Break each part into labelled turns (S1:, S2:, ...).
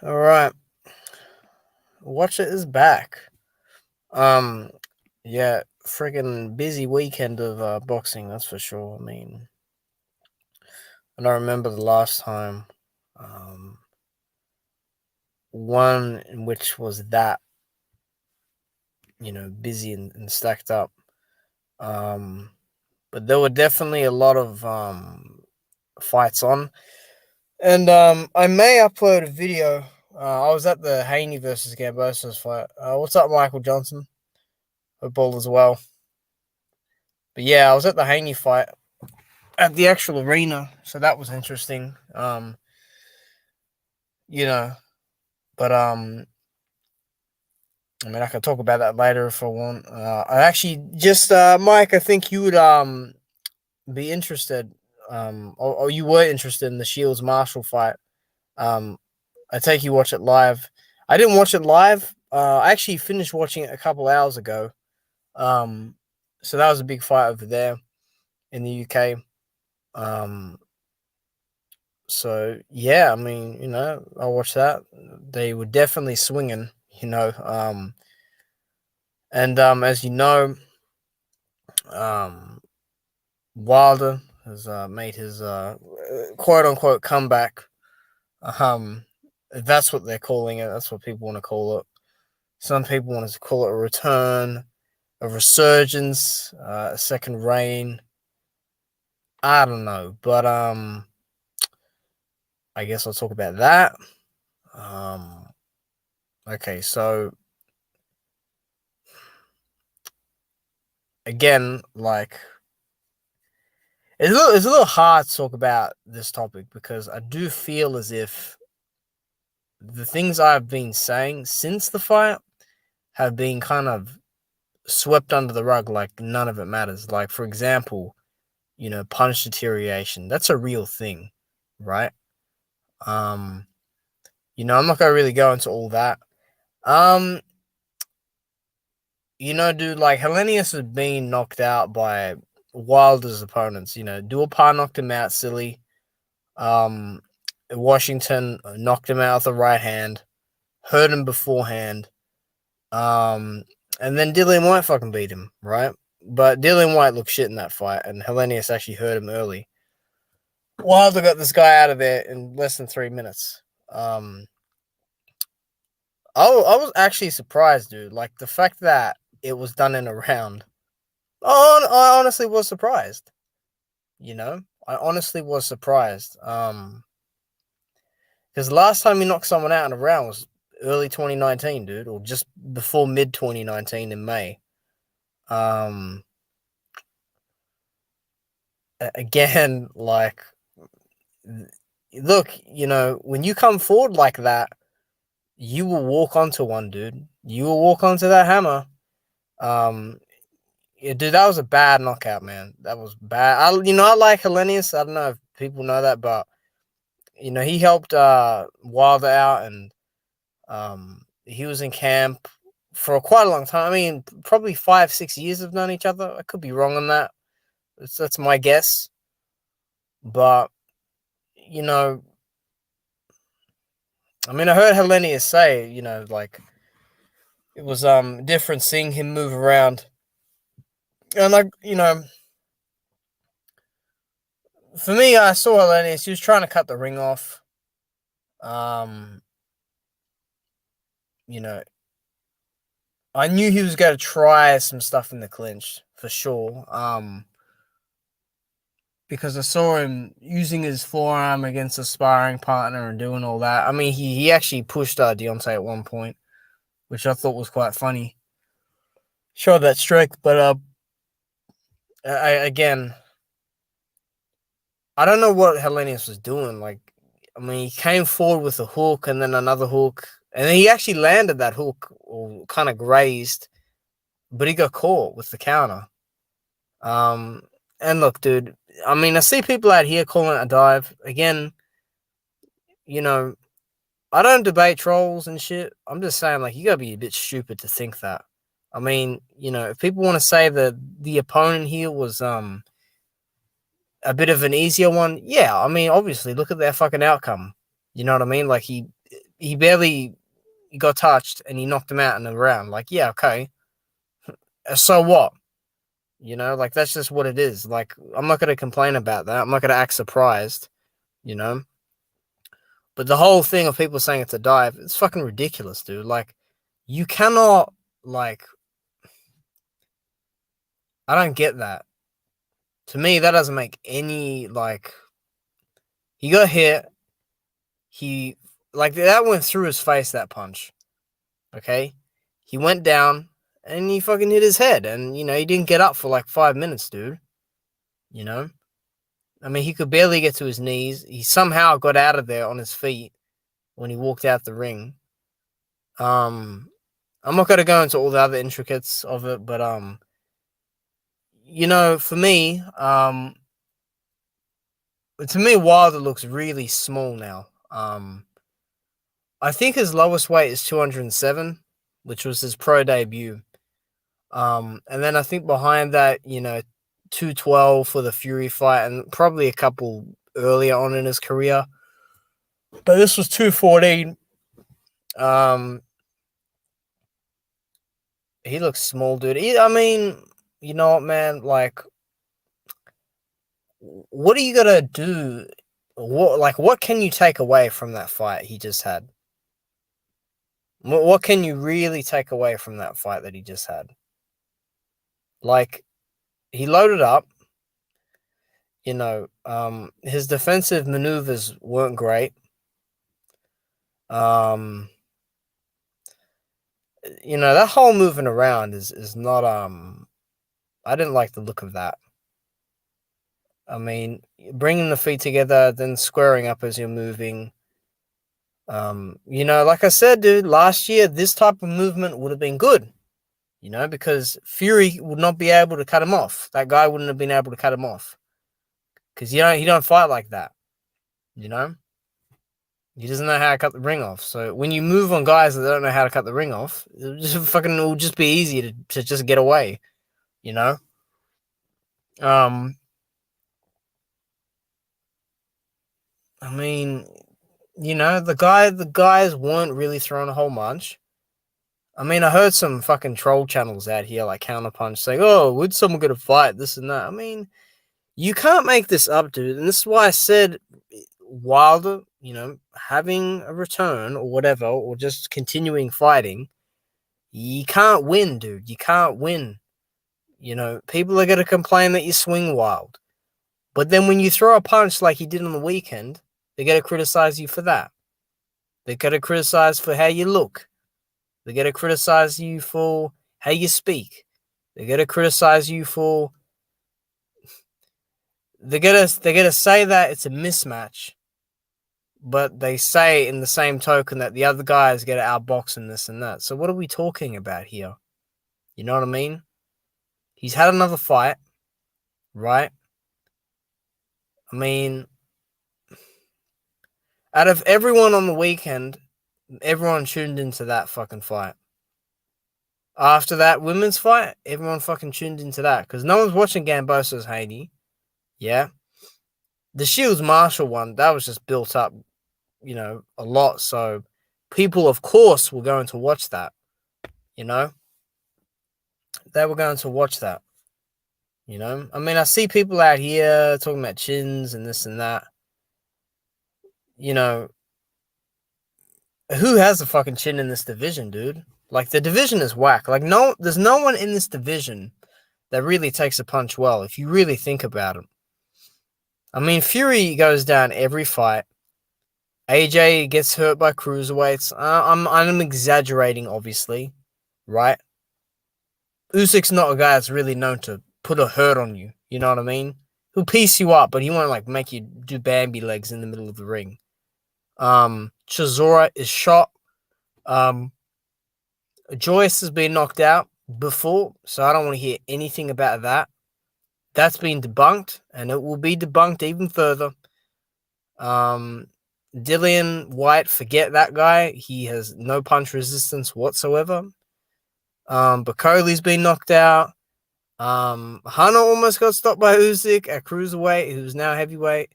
S1: All right, Watch It is back. Um, yeah, friggin' busy weekend of boxing. That's for sure. I mean, I don't remember the last time. Um, one in which was that busy and stacked up. Um, but there were definitely a lot of fights on, and I may upload a video. I was at the Haney versus Gambosa's fight. What's up, Michael Johnson? Hope all as well. But yeah, I was at the Haney fight at the actual arena, so that was interesting. You know, but I mean, I can talk about that later if I want. I actually just Mike, I think you would be interested, or you were interested in the Shields Marshall fight. Um, I take you watch it live. I didn't watch it live. I actually finished watching it a couple hours ago. Um, so that was a big fight over there in the UK. Um, So yeah, I mean, I watched that. They were definitely swinging, and as you know, um, Wilder has made his quote unquote comeback. Um, that's what they're calling it. That's what people want to call it. Some people want to call it a return, a resurgence, a second reign. I don't know, but I guess I'll talk about that. Um, okay, so again, like it's a little hard to talk about this topic because I do feel as if the things I've been saying since the fight have been kind of swept under the rug, like none of it matters. Like for example, punch deterioration. That's a real thing, right? Um, I'm not gonna really go into all that. Um, dude, like Hellenius has been knocked out by Wilder's opponents. Duopar knocked him out silly. Um, Washington knocked him out with the right hand, hurt him beforehand. Um, and then Dillian White fucking beat him, right? But Dillian White looked shit in that fight, and Hellenius actually hurt him early. Wilder got this guy out of there in less than 3 minutes. I was actually surprised, dude. Like the fact that it was done in a round. Oh, I honestly was surprised. I honestly was surprised. Because the last time he knocked someone out in a round was early 2019, dude, or just before mid 2019 in May. Um, Again, like, look, when you come forward like that, you will walk onto one, dude. You will walk onto that hammer. Um, yeah, dude, that was a bad knockout, man. That was bad. I like Hellenius. I don't know if people know that, but he helped Wilder out, and he was in camp for quite a long time. I mean, probably 5-6 years have known each other. I could be wrong on that. That's my guess. But you know, I mean, I heard Hellenius say, like it was different seeing him move around, and like for me, I saw Hellenius. He was trying to cut the ring off. Um, you know, I knew he was going to try some stuff in the clinch for sure. Because I saw him using his forearm against a sparring partner and doing all that. I mean, he actually pushed Deontay at one point, which I thought was quite funny. Showed that strength, but again, I don't know what Hellenius was doing. Like, I mean, he came forward with a hook and then another hook, and then he actually landed that hook or kind of grazed, but he got caught with the counter. Um, and look, dude, I mean, I see people out here calling it a dive. Again, you know, I don't debate trolls and shit. I'm just saying, like, you gotta be a bit stupid to think that. I mean, if people want to say that the opponent here was a bit of an easier one, yeah. I mean, obviously, look at their fucking outcome. You know what I mean? Like he barely got touched and he knocked him out in the round. Like, yeah, okay. So what? You know, like that's just what it is. Like, I'm not gonna complain about that. I'm not gonna act surprised, you know. But the whole thing of people saying it's a dive, it's fucking ridiculous, dude. Like, you cannot, like, I don't get that. To me, that doesn't make any, like, he got hit. He, like, that went through his face, that punch. Okay? He went down and he fucking hit his head. And, you know, he didn't get up for like 5 minutes, dude. You know? I mean, he could barely get to his knees. He somehow got out of there on his feet when he walked out the ring. I'm not going to go into all the other intricacies of it, but, you know, for me, to me, Wilder looks really small now. I think his lowest weight is 207, which was his pro debut. And then I think behind that, you know, 212 for the Fury fight, and probably a couple earlier on in his career. But this was 214. He looks small, dude. I mean, you know what, man? Like, what are you gonna do? What can you take away from that fight he just had? What can you really take away from that fight that he just had? Like, he loaded up. You know, his defensive maneuvers weren't great. You know, that whole moving around is not I didn't like the look of that. I mean, bringing the feet together, then squaring up as you're moving. You know, like I said, dude, last year this type of movement would have been good. You know, because Fury would not be able to cut him off. That guy wouldn't have been able to cut him off. Because he don't fight like that. You know? He doesn't know how to cut the ring off. So when you move on guys that don't know how to cut the ring off, it'll just be easy to just get away, you know? I mean, you know, the guys weren't really throwing a whole bunch. I mean, I heard some fucking troll channels out here like Counterpunch saying, "Oh, would someone get a fight? This and that." I mean, you can't make this up, dude. And this is why I said Wilder, you know, having a return or whatever, or just continuing fighting, you can't win, dude. You can't win. You know, people are going to complain that you swing wild. But then when you throw a punch like he did on the weekend, they're going to criticize you for that. They're going to criticize for how you look. They're going to criticize you for how you speak. They're going to criticize you for... They're gonna say that it's a mismatch, but they say in the same token that the other guys get outboxed and this and that. So what are we talking about here? You know what I mean? He's had another fight, right? I mean, out of everyone on the weekend, everyone tuned into that fucking fight. After that women's fight, everyone fucking tuned into that because no one's watching Gambosa's Haney. Yeah. The Shields Marshall one, that was just built up, you know, a lot. So people, of course, were going to watch that, you know? They were going to watch that, you know? I mean, I see people out here talking about chins and this and that. You know, who has a fucking chin in this division, dude? Like, the division is whack. Like, there's no one in this division that really takes a punch well, if you really think about it. I mean, Fury goes down every fight. AJ gets hurt by cruiserweights. I'm exaggerating, obviously, right? Usyk's not a guy that's really known to put a hurt on you. You know what I mean? He'll piece you up, but he won't like make you do Bambi legs in the middle of the ring. Chisora is shot. Joyce has been knocked out before, so I don't want to hear anything about that. That's been debunked, and it will be debunked even further. Dillian White, forget that guy. He has no punch resistance whatsoever. But Coley's been knocked out. Hunter almost got stopped by Usyk at cruiserweight, who's now heavyweight.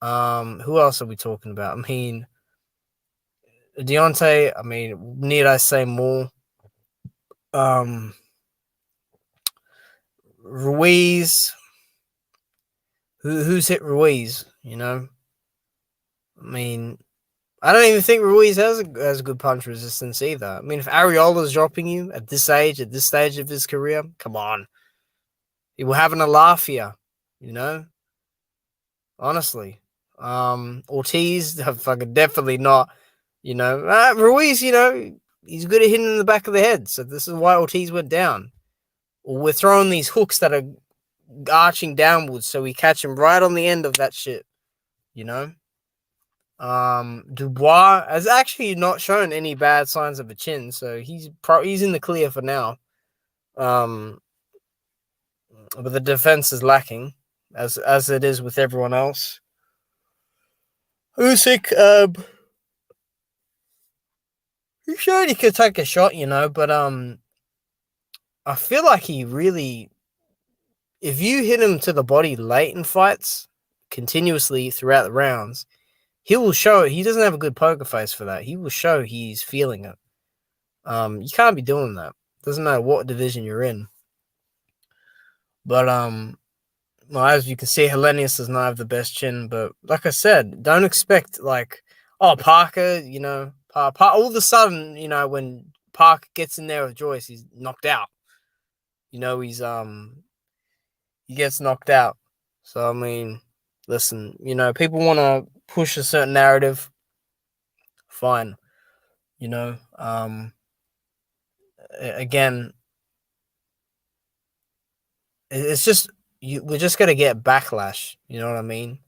S1: Who else are we talking about? I mean, Deontay, I mean, need I say more? Ruiz, who's hit Ruiz? You know, I mean, I don't even think Ruiz has a good punch resistance either. I mean, if Ariola's dropping you at this stage of his career, come on, he will having a laugh here. You know, honestly, Ortiz, fucking definitely not. You know, Ruiz, you know, he's good at hitting in the back of the head, so this is why Ortiz went down. We're throwing these hooks that are arching downwards, so we catch him right on the end of that shit. You know. Dubois has actually not shown any bad signs of a chin, so he's in the clear for now. But the defense is lacking, as it is with everyone else. Usyk, he showed he could take a shot, you know, but I feel like he really, if you hit him to the body late in fights, continuously throughout the rounds, he will show he doesn't have a good poker face for that. He will show he's feeling it. You can't be doing that. Doesn't matter what division you're in. But well, as you can see, Hellenius does not have the best chin. But like I said, don't expect like, oh, Parker, you know, all of a sudden, you know, when Parker gets in there with Joyce, he's knocked out. You know, he gets knocked out. So I mean, listen, you know, people want to push a certain narrative. Fine, you know. Again, it's just we're just gonna get backlash. You know what I mean?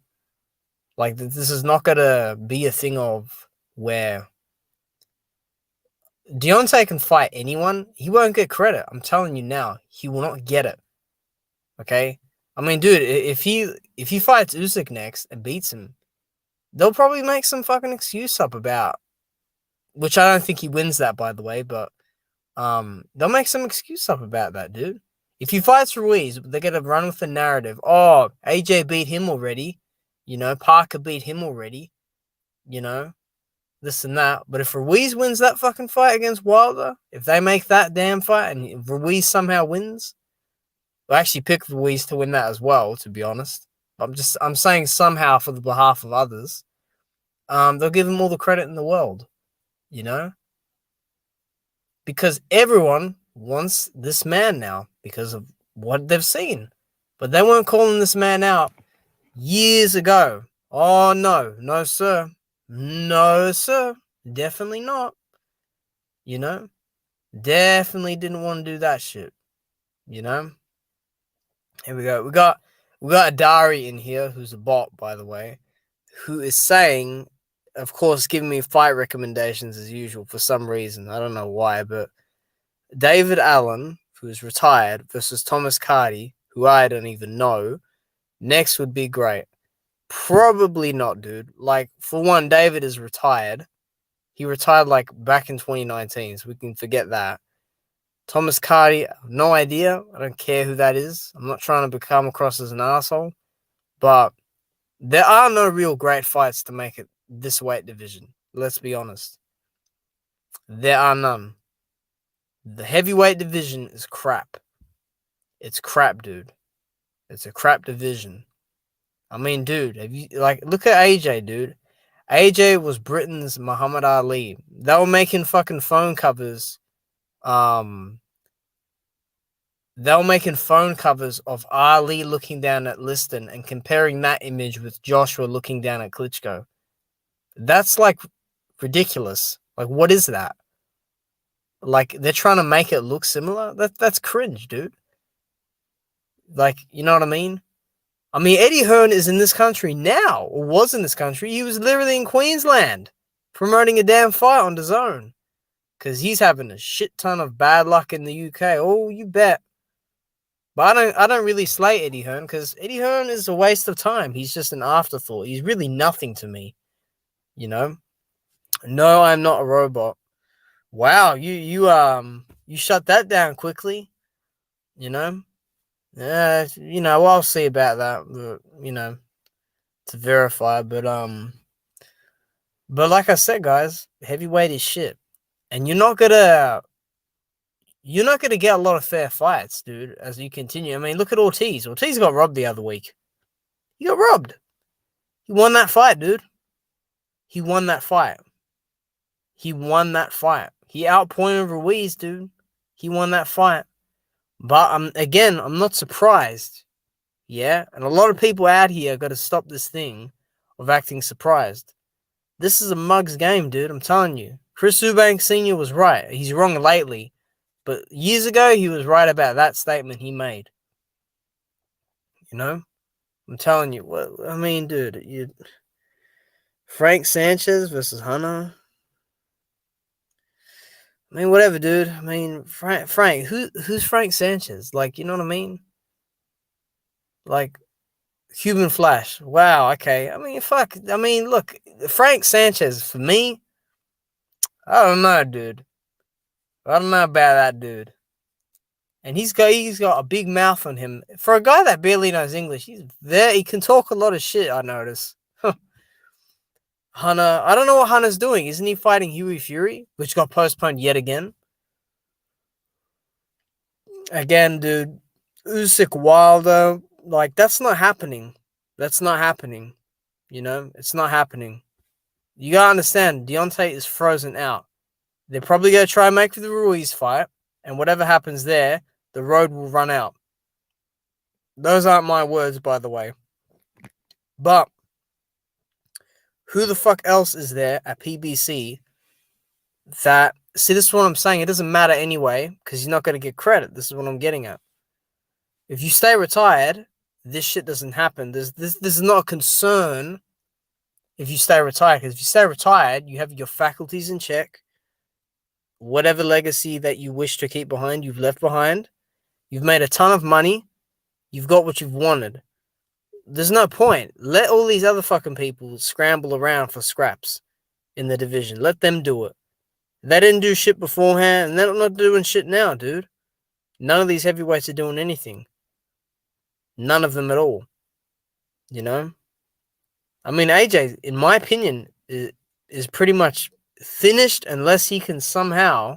S1: Like this is not gonna be a thing of where Deontay can fight anyone. He won't get credit. I'm telling you now, he will not get it. Okay. I mean, dude, if he fights Usyk next and beats him, they'll probably make some fucking excuse up about, which I don't think he wins that, by the way, but they'll make some excuse up about that, dude. If he fights Ruiz, they're gonna run with the narrative. Oh, AJ beat him already. You know, Parker beat him already. You know, this and that. But if Ruiz wins that fucking fight against Wilder, if they make that damn fight and Ruiz somehow wins, I actually picked Ruiz to win that as well, to be honest. I'm saying somehow for the behalf of others. They'll give him all the credit in the world, you know? Because everyone wants this man now because of what they've seen. But they weren't calling this man out years ago. Oh, no. No, sir. No, sir. Definitely not. You know? Definitely didn't want to do that shit. You know? Here we go. We got Adari in here, who's a bot, by the way, who is saying, of course, giving me fight recommendations as usual for some reason. I don't know why, but David Allen, who is retired, versus Thomas Carty, who I don't even know, next would be great. Probably not, dude. Like, for one, David is retired. He retired, like, back in 2019, so we can forget that. Thomas Carty, no idea. I don't care who that is. I'm not trying to become across as an asshole. But there are no real great fights to make it this weight division. Let's be honest. There are none. The heavyweight division is crap. It's crap, dude. It's a crap division. I mean, dude, have you look at AJ, dude. AJ was Britain's Muhammad Ali. They were making fucking phone covers. They were making phone covers of Ali looking down at Liston and comparing that image with Joshua looking down at Klitschko. That's like ridiculous. Like, what is that? Like, they're trying to make it look similar? That's cringe, dude. Like, you know what I mean? I mean, Eddie Hearn is in this country now, or was in this country. He was literally in Queensland promoting a damn fight on DAZN because he's having a shit ton of bad luck in the UK. Oh, you bet. But I don't really slay Eddie Hearn because Eddie Hearn is a waste of time. He's just an afterthought. He's really nothing to me, you know? No, I'm not a robot. Wow, you shut that down quickly, you know? Yeah, you know, I'll see about that, but, you know, to verify. But But like I said, guys, heavyweight is shit, and you're not gonna get a lot of fair fights, dude. As you continue, I mean, look at Ortiz. Ortiz got robbed the other week. He got robbed. He won that fight, dude. He won that fight. He won that fight. He outpointed Ruiz, dude. He won that fight. But I'm not surprised. Yeah, and a lot of people out here got to stop this thing of acting surprised. This is a mug's game, dude. I'm telling you. Chris Eubank Sr. was right. He's wrong lately. But years ago, he was right about that statement he made. You know? I'm telling you. Well, I mean, dude, Frank Sanchez versus Hunter. I mean, whatever, dude. I mean, Frank, who's Frank Sanchez? Like, you know what I mean? Like, Cuban Flash. Wow, okay. I mean, fuck. I mean, look, Frank Sanchez, for me, I don't know, dude. I don't know about that dude. And he's got a big mouth on him. For a guy that barely knows English, he can talk a lot of shit, I notice. Hunter, I don't know what Hunter's doing. Isn't he fighting Huey Fury, which got postponed yet again? Again, dude, Usyk Wilder, like that's not happening. That's not happening. You know, it's not happening. You gotta understand, Deontay is frozen out. They're probably gonna try and make for the Ruiz fight, and whatever happens there, the road will run out. Those aren't my words, by the way. But who the fuck else is there at PBC that... See, this is what I'm saying. It doesn't matter anyway, because you're not going to get credit. This is what I'm getting at. If you stay retired, this shit doesn't happen. This is not a concern if you stay retired. Because if you stay retired, you have your faculties in check. Whatever legacy that you wish to keep behind, you've left behind. You've made a ton of money. You've got what you've wanted. There's no point. Let all these other fucking people scramble around for scraps in the division. Let them do it. They didn't do shit beforehand, and they're not doing shit now, dude. None of these heavyweights are doing anything. None of them at all. You know? I mean, AJ, in my opinion, is pretty much finished unless he can somehow...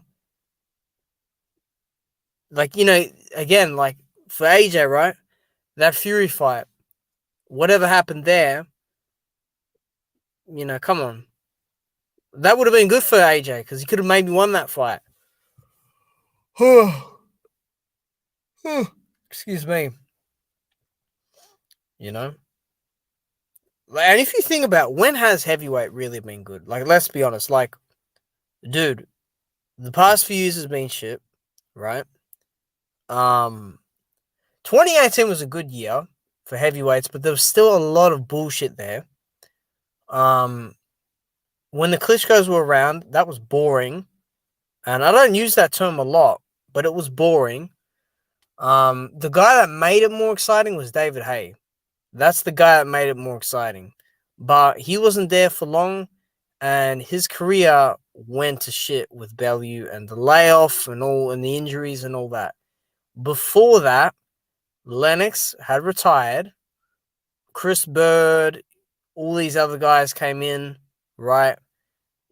S1: Like, you know, again, like, for AJ, right? That Fury fight, whatever happened there, you know, come on. That would have been good for AJ, because he could have maybe won that fight. Excuse me. You know? And if you think about, when has heavyweight really been good? Like, let's be honest. Like, dude, the past few years has been shit, right? 2018 was a good year for heavyweights, but there was still a lot of bullshit there. When the Klitschko's were around, that was boring. And I don't use that term a lot, but it was boring. The guy that made it more exciting was David Haye. That's the guy that made it more exciting. But he wasn't there for long, and his career went to shit with Bellew and the layoff and the injuries and all that. Before that, Lennox had retired. Chris Bird, all these other guys came in, right?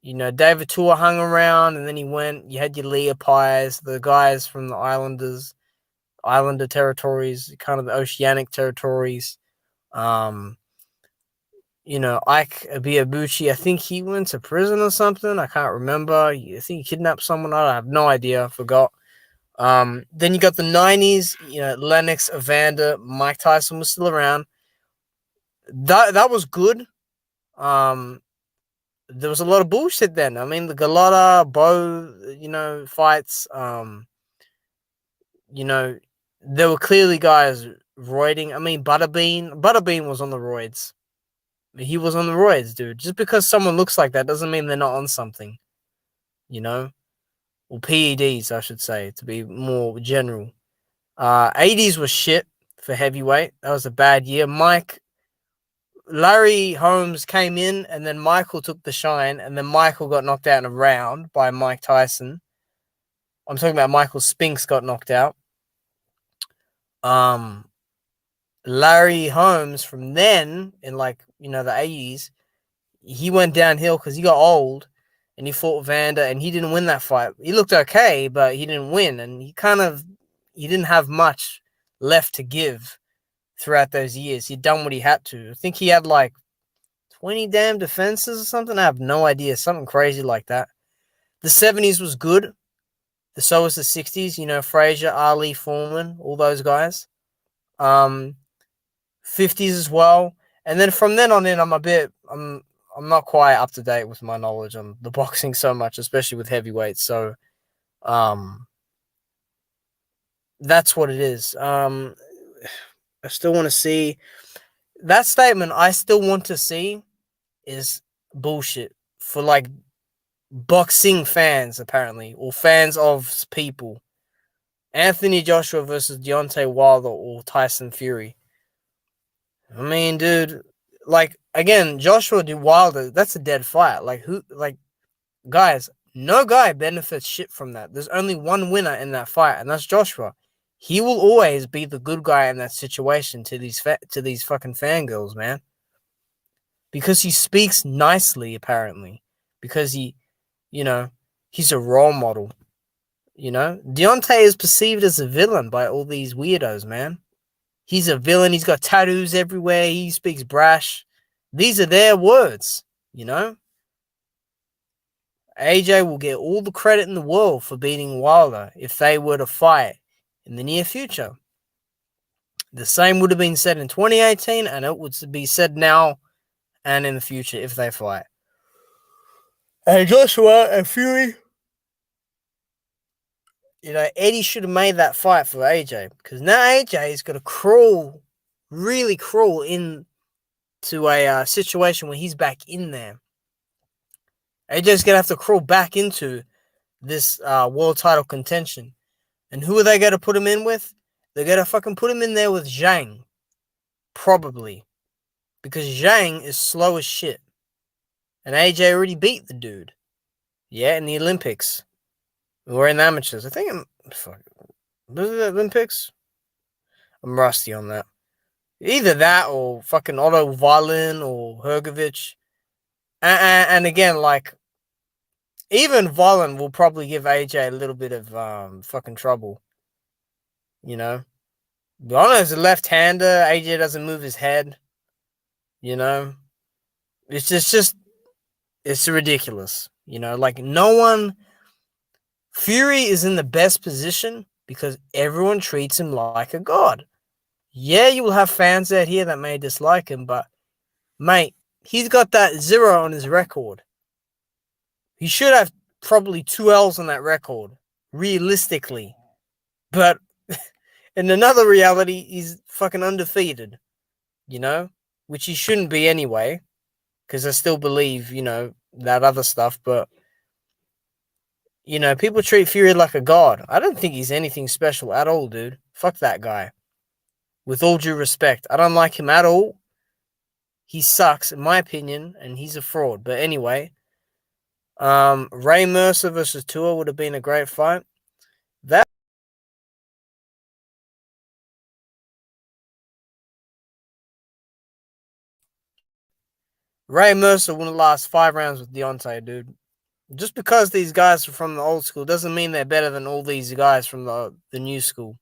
S1: You know, David Tua hung around, and then he went. You had your Leopies, the guys from the Islander territories, kind of the oceanic territories. You know, Ike Abiabuchi, I think he went to prison or something. I can't remember. I think he kidnapped someone. I have no idea. I forgot. Then you got the 90s, you know, Lennox, Evander, Mike Tyson was still around. That was good. There was a lot of bullshit then. I mean, the Galata, Bo, you know, fights. You know, there were clearly guys roiding. I mean, Butterbean was on the roids. He was on the roids, dude. Just because someone looks like that doesn't mean they're not on something. You know? Or PEDs, I should say, to be more general. 80s was shit for heavyweight. That was a bad year. Larry Holmes came in, and then Michael took the shine, and then Michael got knocked out in a round by Mike Tyson. I'm talking about Michael Spinks got knocked out. Larry Holmes from then, in like, you know, the 80s, he went downhill because he got old, and he fought Vander, and he didn't win that fight. He looked okay, but he didn't win, and he didn't have much left to give throughout those years. He'd done what he had to. I think he had like 20 damn defenses or something. I have no idea. Something crazy like that. The 70s was good. So was the 60s. You know, Frazier, Ali, Foreman, all those guys. 50s as well. And then from then on in, I'm not quite up to date with my knowledge on the boxing so much, especially with heavyweights. So, that's what it is. I still want to see that statement. I still want to see is bullshit for like boxing fans, apparently, or fans of people. Anthony Joshua versus Deontay Wilder or Tyson Fury. I mean, dude, like, again, Joshua to Wilder, that's a dead fight. Guys, no guy benefits shit from that. There's only one winner in that fight, and that's Joshua. He will always be the good guy in that situation to these fucking fangirls, man. Because he speaks nicely, apparently. Because he's a role model. Deontay is perceived as a villain by all these weirdos, man. He's a villain. He's got tattoos everywhere. He speaks brash. These are their words, AJ will get all the credit in the world for beating Wilder if they were to fight in the near future. The same would have been said in 2018, and it would be said now and in the future if they fight. And Joshua and Fury, Eddie should have made that fight for AJ, because now AJ is going to really crawl into a situation where he's back in there. AJ's going to have to crawl back into this world title contention. And who are they going to put him in with? They're going to fucking put him in there with Zhang. Probably. Because Zhang is slow as shit. And AJ already beat the dude. Yeah, in the Olympics. Or in the amateurs. I think was it the Olympics? I'm rusty on that. Either that or fucking Otto Wallin or Hrgovic. And again, like, even Wallin will probably give AJ a little bit of fucking trouble. Wallin is a left-hander. AJ doesn't move his head. It's just it's ridiculous. Like, no one. Fury is in the best position because everyone treats him like a god. Yeah, you will have fans out here that may dislike him, but, mate, he's got that 0 on his record. He should have probably 2 L's on that record, realistically. But in another reality, he's fucking undefeated, which he shouldn't be anyway, because I still believe, that other stuff, but, people treat Fury like a god. I don't think he's anything special at all, dude. Fuck that guy. With all due respect, I don't like him at all. He sucks, in my opinion, and he's a fraud. But anyway, Ray Mercer versus Tua would have been a great fight. Ray Mercer wouldn't last 5 rounds with Deontay, dude. Just because these guys are from the old school doesn't mean they're better than all these guys from the new school.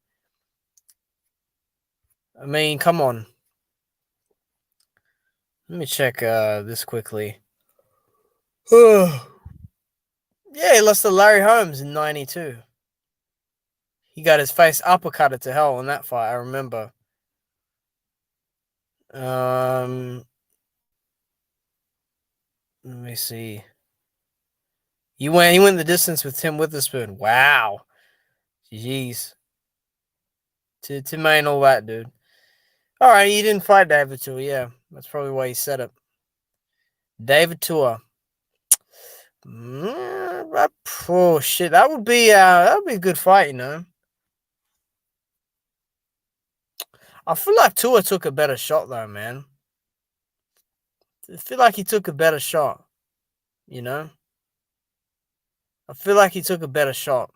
S1: I mean, come on. Let me check this quickly. Yeah, he lost to Larry Holmes in 92. He got his face uppercutted to hell in that fight, I remember. Let me see. He went the distance with Tim Witherspoon. Wow. Jeez. To main all that, dude. All right, he didn't fight David Tua. Yeah, that's probably why he said it. David Tua. Oh shit, that would be a good fight, I feel like Tua took a better shot though, man. I feel like he took a better shot. I feel like he took a better shot.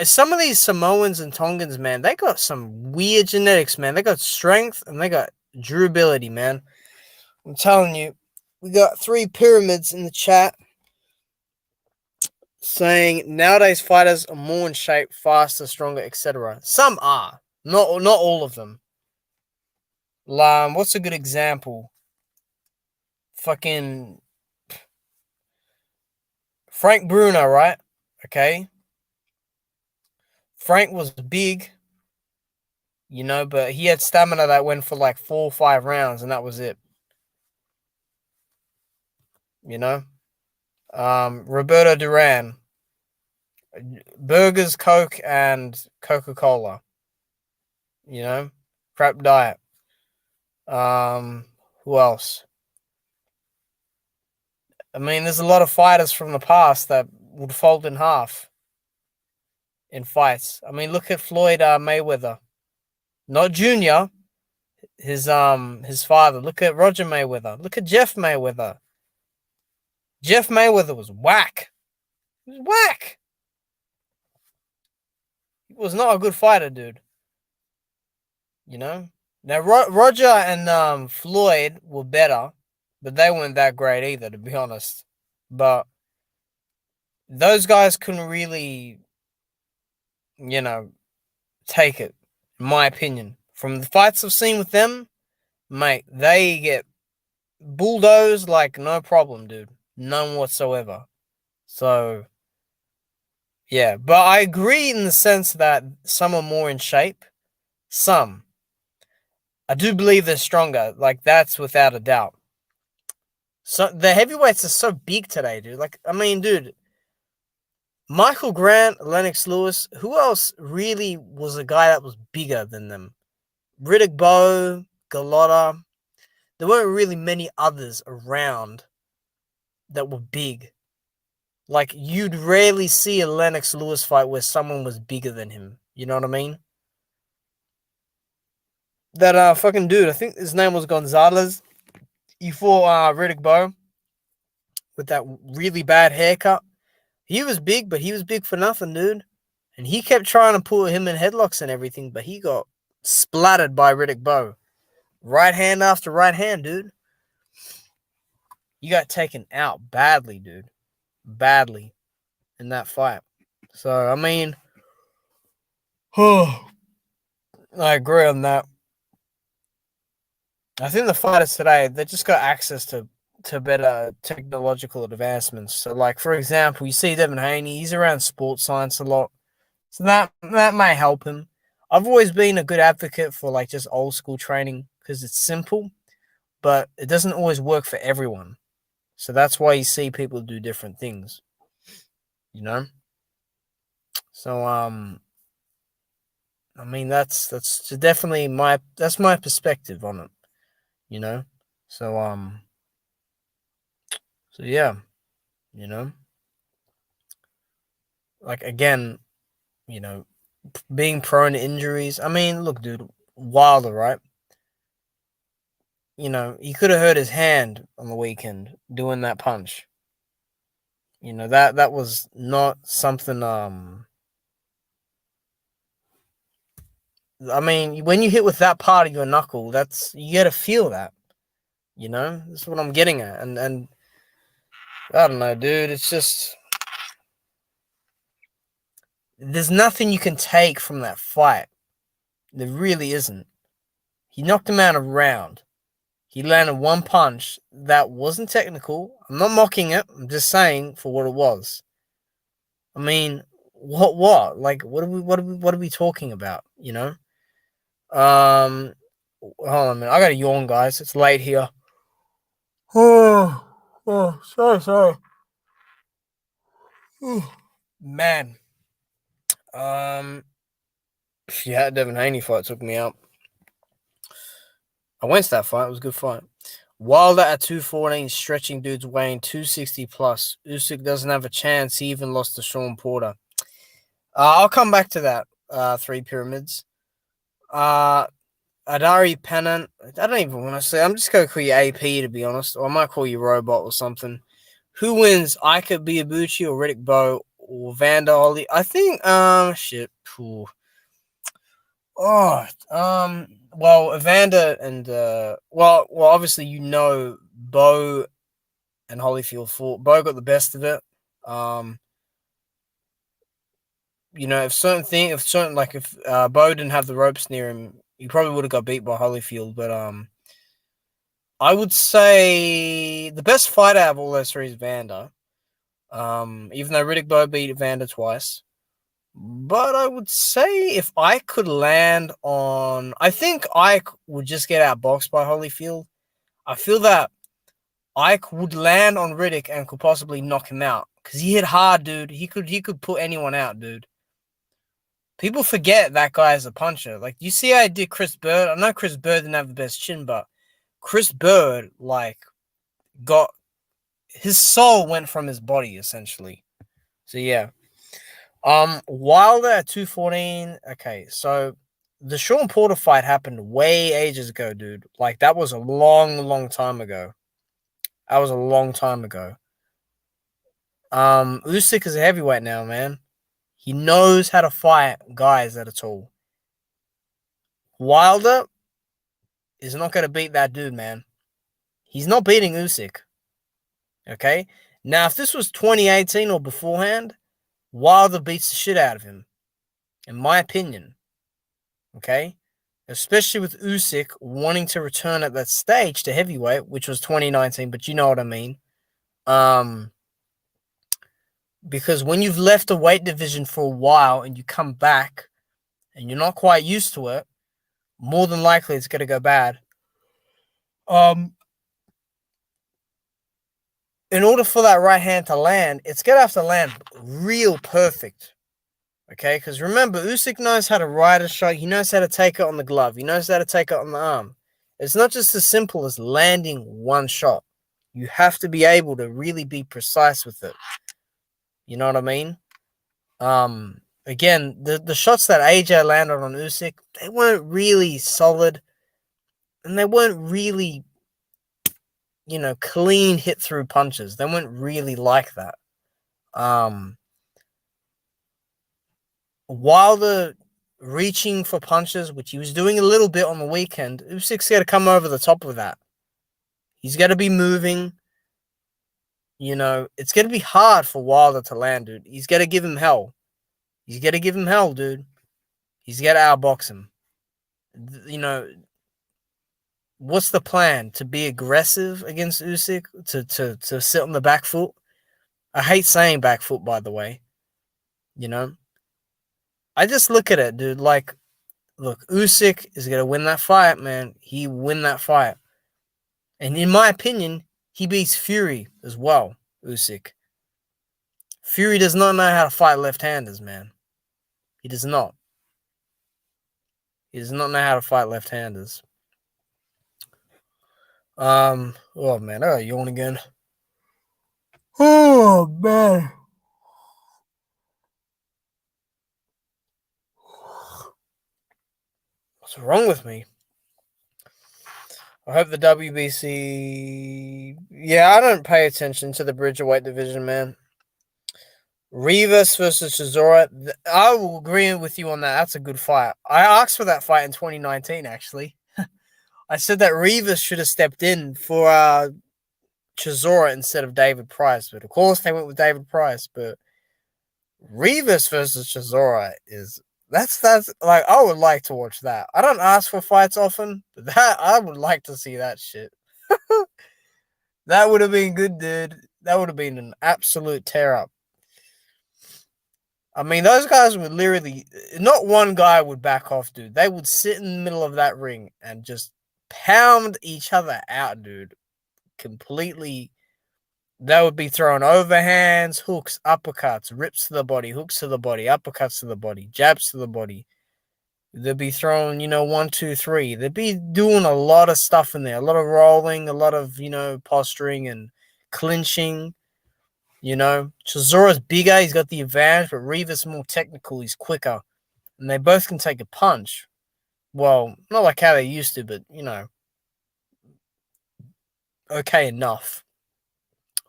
S1: Some of these Samoans and Tongans, man, they got some weird genetics, man. They got strength and they got durability, man. I'm telling you, we got 3 pyramids in the chat saying nowadays fighters are more in shape, faster, stronger, etc. Some are, not all of them. What's a good example? Fucking Frank Bruno, right? Okay. Frank was big, but he had stamina that went for like 4 or 5 rounds, and that was it. Roberto Duran, burgers, Coke, and Coca-Cola. Crap diet. Who else? I mean, there's a lot of fighters from the past that would fold in half in fights. I mean, look at Floyd Mayweather, not Junior, his father. Look at Roger Mayweather. Look at Jeff Mayweather. Jeff Mayweather was whack. He was whack. He was not a good fighter, dude. Now Roger and Floyd were better, but they weren't that great either, to be honest. But those guys couldn't really, take it, in my opinion. From the fights I've seen with them, mate, they get bulldozed like no problem, dude. None whatsoever. So, yeah. But I agree in the sense that some are more in shape. Some. I do believe they're stronger. Like, that's without a doubt. So the heavyweights are so big today, dude. Like, I mean, dude, Michael Grant, Lennox Lewis, who else really was a guy that was bigger than them? Riddick Bowe, Gallotta. There weren't really many others around that were big. Like, you'd rarely see a Lennox Lewis fight where someone was bigger than him. You know what I mean? That fucking dude, I think his name was Gonzalez. He fought Riddick Bowe with that really bad haircut. He was big, but he was big for nothing, dude. And he kept trying to put him in headlocks and everything, but he got splattered by Riddick Bowe. Right hand after right hand, dude. You got taken out badly, dude. Badly in that fight. So, I mean, I agree on that. I think the fighters today, they just got access to better technological advancements. So, like, for example, you see Devin Haney, he's around sports science a lot. So that may help him. I've always been a good advocate for, like, just old school training because it's simple, but it doesn't always work for everyone. So that's why you see people do different things. So, I mean, that's definitely my perspective on it. So yeah, like, again, being prone to injuries. I mean, look, dude, Wilder, right? He could have hurt his hand on the weekend doing that punch. That was not something. I mean, when you hit with that part of your knuckle, you gotta feel that. That's what I'm getting at, and I don't know, dude. It's just there's nothing you can take from that fight. There really isn't. He knocked him out a round. He landed one punch that wasn't technical. I'm not mocking it. I'm just saying for what it was. I mean, what? Like, what are we talking about? Hold on a minute. I got to yawn, guys. It's late here. Oh, sorry. Man. Yeah, Devin Haney fight took me out. I went to that fight. It was a good fight. Wilder at 214, stretching dudes weighing 260 plus. Usyk doesn't have a chance. He even lost to Sean Porter. I'll come back to that. 3 pyramids. Adari Pennant. I don't even want to say. I'm just going to call you AP, to be honest. Or I might call you Robot or something. Who wins? Ika Biabuchi or Riddick Bowe or Vander Holly? I think, shit. Ooh. Well, Evander and well, obviously Bo and Holyfield fought. Bo got the best of it. If Bo didn't have the ropes near him, he probably would have got beat by Holyfield. But I would say the best fight out of all those three is Vander. Even though Riddick Bowe beat Vander twice. But I would say if I could land on, I think Ike would just get outboxed by Holyfield. I feel that Ike would land on Riddick and could possibly knock him out because he hit hard, dude. He could put anyone out, dude. People forget that guy is a puncher. Like, you see how I did Chris Bird? I know Chris Bird didn't have the best chin, but Chris Bird, got his soul went from his body, essentially. So, yeah. Wilder at 214. Okay, so the Sean Porter fight happened way ages ago, dude. Like, that was a long, long time ago. That was a long time ago. Usyk is a heavyweight now, man. He knows how to fight guys that are tall. Wilder is not going to beat that dude, man. He's not beating Usyk. Okay? Now, if this was 2018 or beforehand, Wilder beats the shit out of him. In my opinion. Okay? Especially with Usyk wanting to return at that stage to heavyweight, which was 2019, but you know what I mean. Because when you've left a weight division for a while and you come back and you're not quite used to it, more than likely it's going to go bad. In order for that right hand to land, it's going to have to land real perfect. Okay? Because remember, Usyk knows how to ride a shot. He knows how to take it on the glove. He knows how to take it on the arm. It's not just as simple as landing one shot. You have to be able to really be precise with it. You know what I mean? Again, the shots that AJ landed on Usyk, they weren't really solid. And they weren't really, clean hit through punches. They weren't really like that. Wilder reaching for punches, which he was doing a little bit on the weekend, Usyk's got to come over the top of that. He's got to be moving. It's going to be hard for Wilder to land, dude. He's got to give him hell. He's got to give him hell, dude. He's got to outbox him. What's the plan? To be aggressive against Usyk? To sit on the back foot? I hate saying back foot, by the way. I just look at it, dude. Look, Usyk is going to win that fight, man. He win that fight. And in my opinion, he beats Fury as well, Usyk. Fury does not know how to fight left-handers, man. He does not. He does not know how to fight left-handers. Oh, man. I got to yawn again. Oh, man. What's wrong with me? I hope the WBC... Yeah, I don't pay attention to the Bridgerweight division, man. Rivas versus Chisora. I will agree with you on that. That's a good fight. I asked for that fight in 2019, actually. I said that Rivas should have stepped in for Chisora instead of David Price. But, of course, they went with David Price. But Rivas versus Chisora is... That's like, I would like to watch that. I don't ask for fights often, but that I would like to see that shit. That would have been good, dude. That would have been an absolute tear up. I mean, those guys would literally, not one guy would back off, dude. They would sit in the middle of that ring and just pound each other out, dude. Completely. They would be throwing overhands, hooks, uppercuts, rips to the body, hooks to the body, uppercuts to the body, jabs to the body. They'd be throwing, 1, 2, 3. They'd be doing a lot of stuff in there. A lot of rolling, a lot of, posturing and clinching. Chisora's bigger. He's got the advantage, but Rivas more technical. He's quicker. And they both can take a punch. Well, not like how they used to, but, okay enough.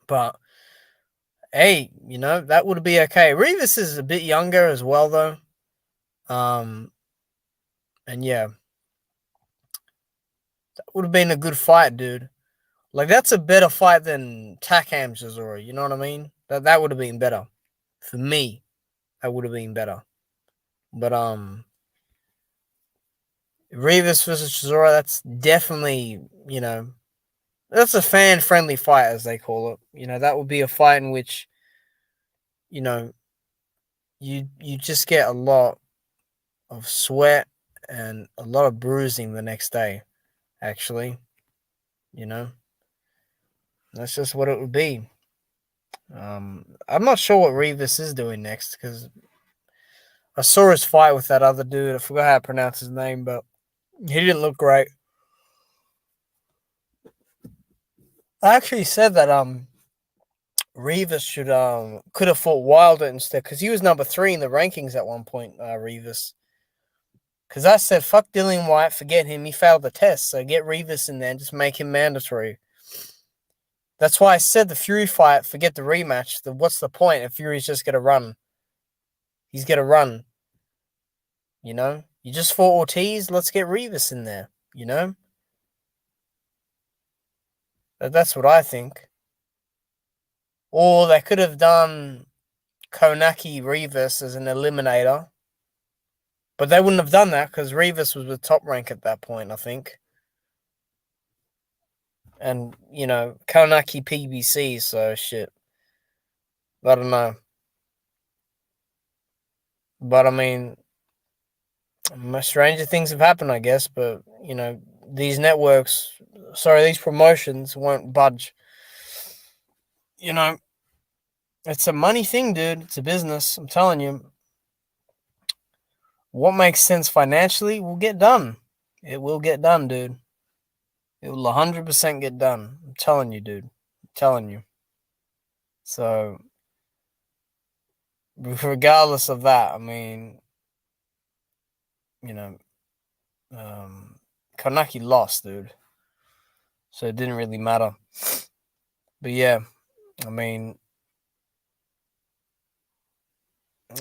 S1: But, hey, that would be okay. Rivas is a bit younger as well, though. And, yeah. That would have been a good fight, dude. Like, that's a better fight than Takam Chisora, you know what I mean? That would have been better. For me, that would have been better. But Rivas versus Chisora, that's definitely, that's a fan-friendly fight, as they call it. That would be a fight in which, you know, you just get a lot of sweat and a lot of bruising the next day, actually. That's just what it would be. I'm not sure what Rivas is doing next because I saw his fight with that other dude. I forgot how to pronounce his name, but he didn't look great. I actually said that Rivas could have fought Wilder instead because he was number 3 in the rankings at one point. Rivas, because I said fuck Dillian Whyte, forget him. He failed the test, so get Rivas in there and just make him mandatory. That's why I said the Fury fight, forget the rematch. What's the point if Fury's just gonna run? He's gonna run. You just fought Ortiz. Let's get Rivas in there. That's what I think. Or they could have done Konaki Rivas as an eliminator. But they wouldn't have done that because Rivas was with Top Rank at that point, I think. And, Konaki PBC, so shit. I don't know. But, I mean, stranger things have happened, I guess. But, these these promotions won't budge. It's a money thing, dude. It's a business. I'm telling you. What makes sense financially will get done. It will get done, dude. It will 100% get done. I'm telling you, dude. I'm telling you. So, regardless of that, I mean, Konaki lost, dude. So it didn't really matter. But yeah, I mean,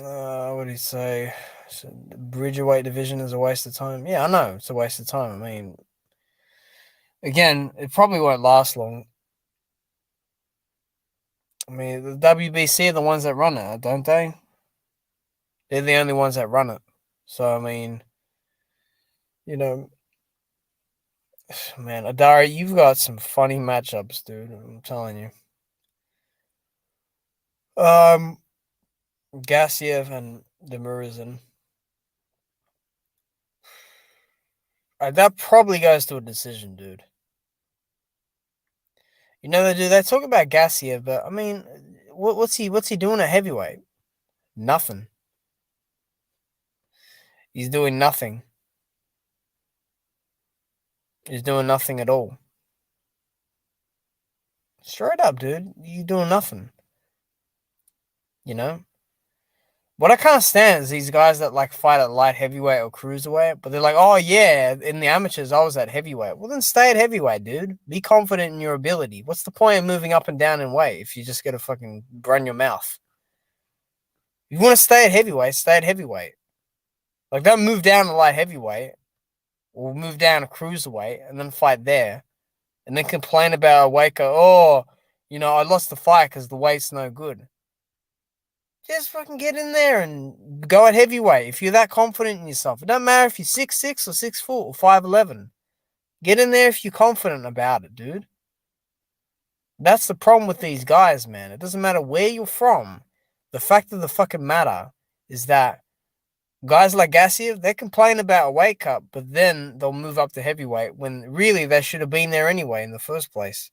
S1: what did he say? So the Bridgerweight division is a waste of time. Yeah, I know it's a waste of time. I mean, again, it probably won't last long. I mean, the WBC are the ones that run it, don't they? They're the only ones that run it. So, I mean, man, Adari, you've got some funny matchups, dude. I'm telling you. Gassiev and Demirizin. That probably goes to a decision, dude. They talk about Gassiev, but I mean, what's he doing at heavyweight? Nothing. He's doing nothing. He's doing nothing at all. Straight up, dude. You doing nothing. What I can't stand is these guys that fight at light heavyweight or cruiserweight, but they're like, oh yeah, in the amateurs I was at heavyweight. Well then stay at heavyweight, dude. Be confident in your ability. What's the point of moving up and down in weight if you just gotta fucking run your mouth? If you want to stay at heavyweight, stay at heavyweight. Don't move down to light heavyweight or move down to cruiserweight and then fight there. And then complain about a weight I lost the fight because the weight's no good. Just fucking get in there and go at heavyweight if you're that confident in yourself. It doesn't matter if you're 6'6" or 6'4" or 5'11". Get in there if you're confident about it, dude. That's the problem with these guys, man. It doesn't matter where you're from. The fact of the fucking matter is that guys like Gassiev, they complain about a weight cut, but then they'll move up to heavyweight when really they should have been there anyway in the first place.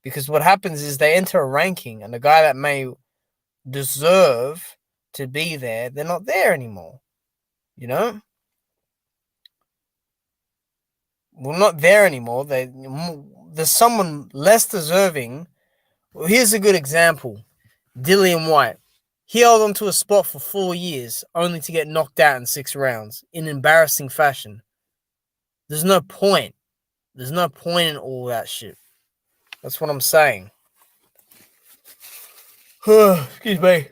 S1: Because what happens is they enter a ranking, and the guy that may deserve to be there, they're not there anymore. We're not there anymore. There's someone less deserving. Well, here's a good example. Dillian Whyte. He held on to a spot for 4 years, only to get knocked out in 6 rounds in embarrassing fashion. There's no point. There's no point in all that shit. That's what I'm saying. Excuse me.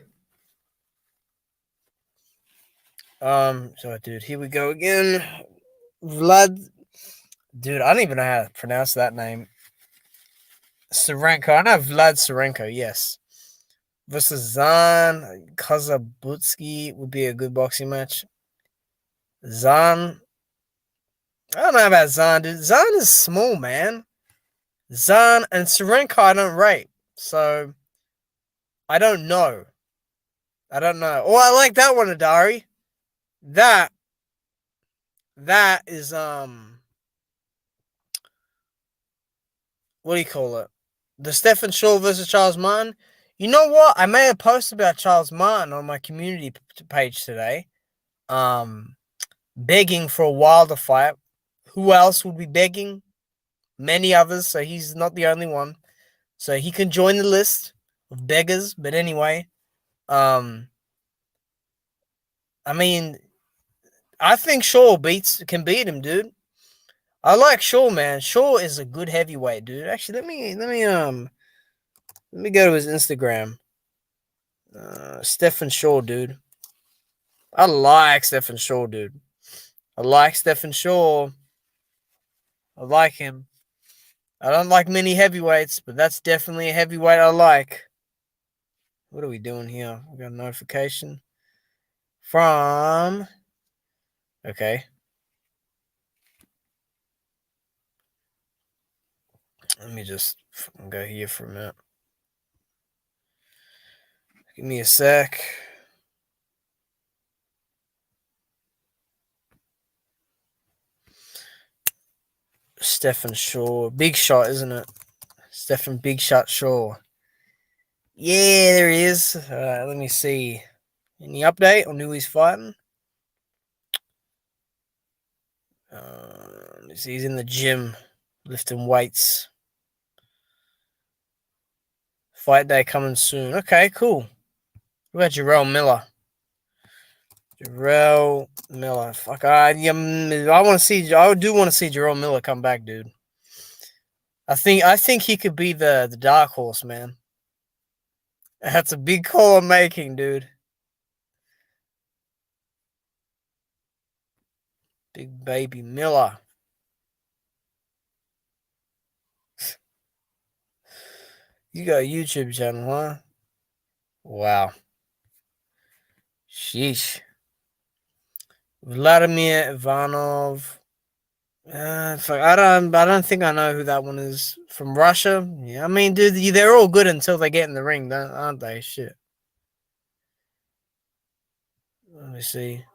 S1: So dude, here we go again. Vlad Dude, I don't even know how to pronounce that name. Serenko. I know Vlad Serenko, yes. Versus Zan Kazabutsky would be a good boxing match. Zan. I don't know about Zan, dude. Zan is small, man. Zan and Serenko I don't rate. So I don't know. I don't know. Oh, I like that one, Adari. That is what do you call it? The Stephen Shaw versus Charles Martin. You know what? I made a post about Charles Martin on my community page today. Begging for a Wilder fight. Who else would be begging? Many others, so he's not the only one. So he can join the list of beggars. But anyway, I mean, I think Shaw can beat him, dude. I like Shaw, man. Shaw is a good heavyweight, dude. Actually, let me go to his Instagram. Stephen Shaw, dude. I like Stephen Shaw, dude. I like Stephen Shaw. I like him. I don't like many heavyweights, but that's definitely a heavyweight I like. What are we doing here? We got a notification from. Okay. Let me just go here for a minute. Give me a sec. Stephen Shaw. Big shot, isn't it? Stephen Big Shot Shaw. Yeah, there he is. Let me see. Any update on who he's fighting? He's in the gym lifting weights. Fight day coming soon. Okay, cool. What about Jarrell Miller? Jarrell Miller. Fuck, I want to see. I do want to see Jarrell Miller come back, dude. I think he could be the dark horse, man. That's a big call I'm making, dude. Big baby Miller. You got a YouTube channel, huh? Wow. Sheesh. Vladimir Ivanov. I don't think I know who that one is. From Russia? Yeah, I mean, dude, they're all good until they get in the ring, aren't they? Shit. Let me see.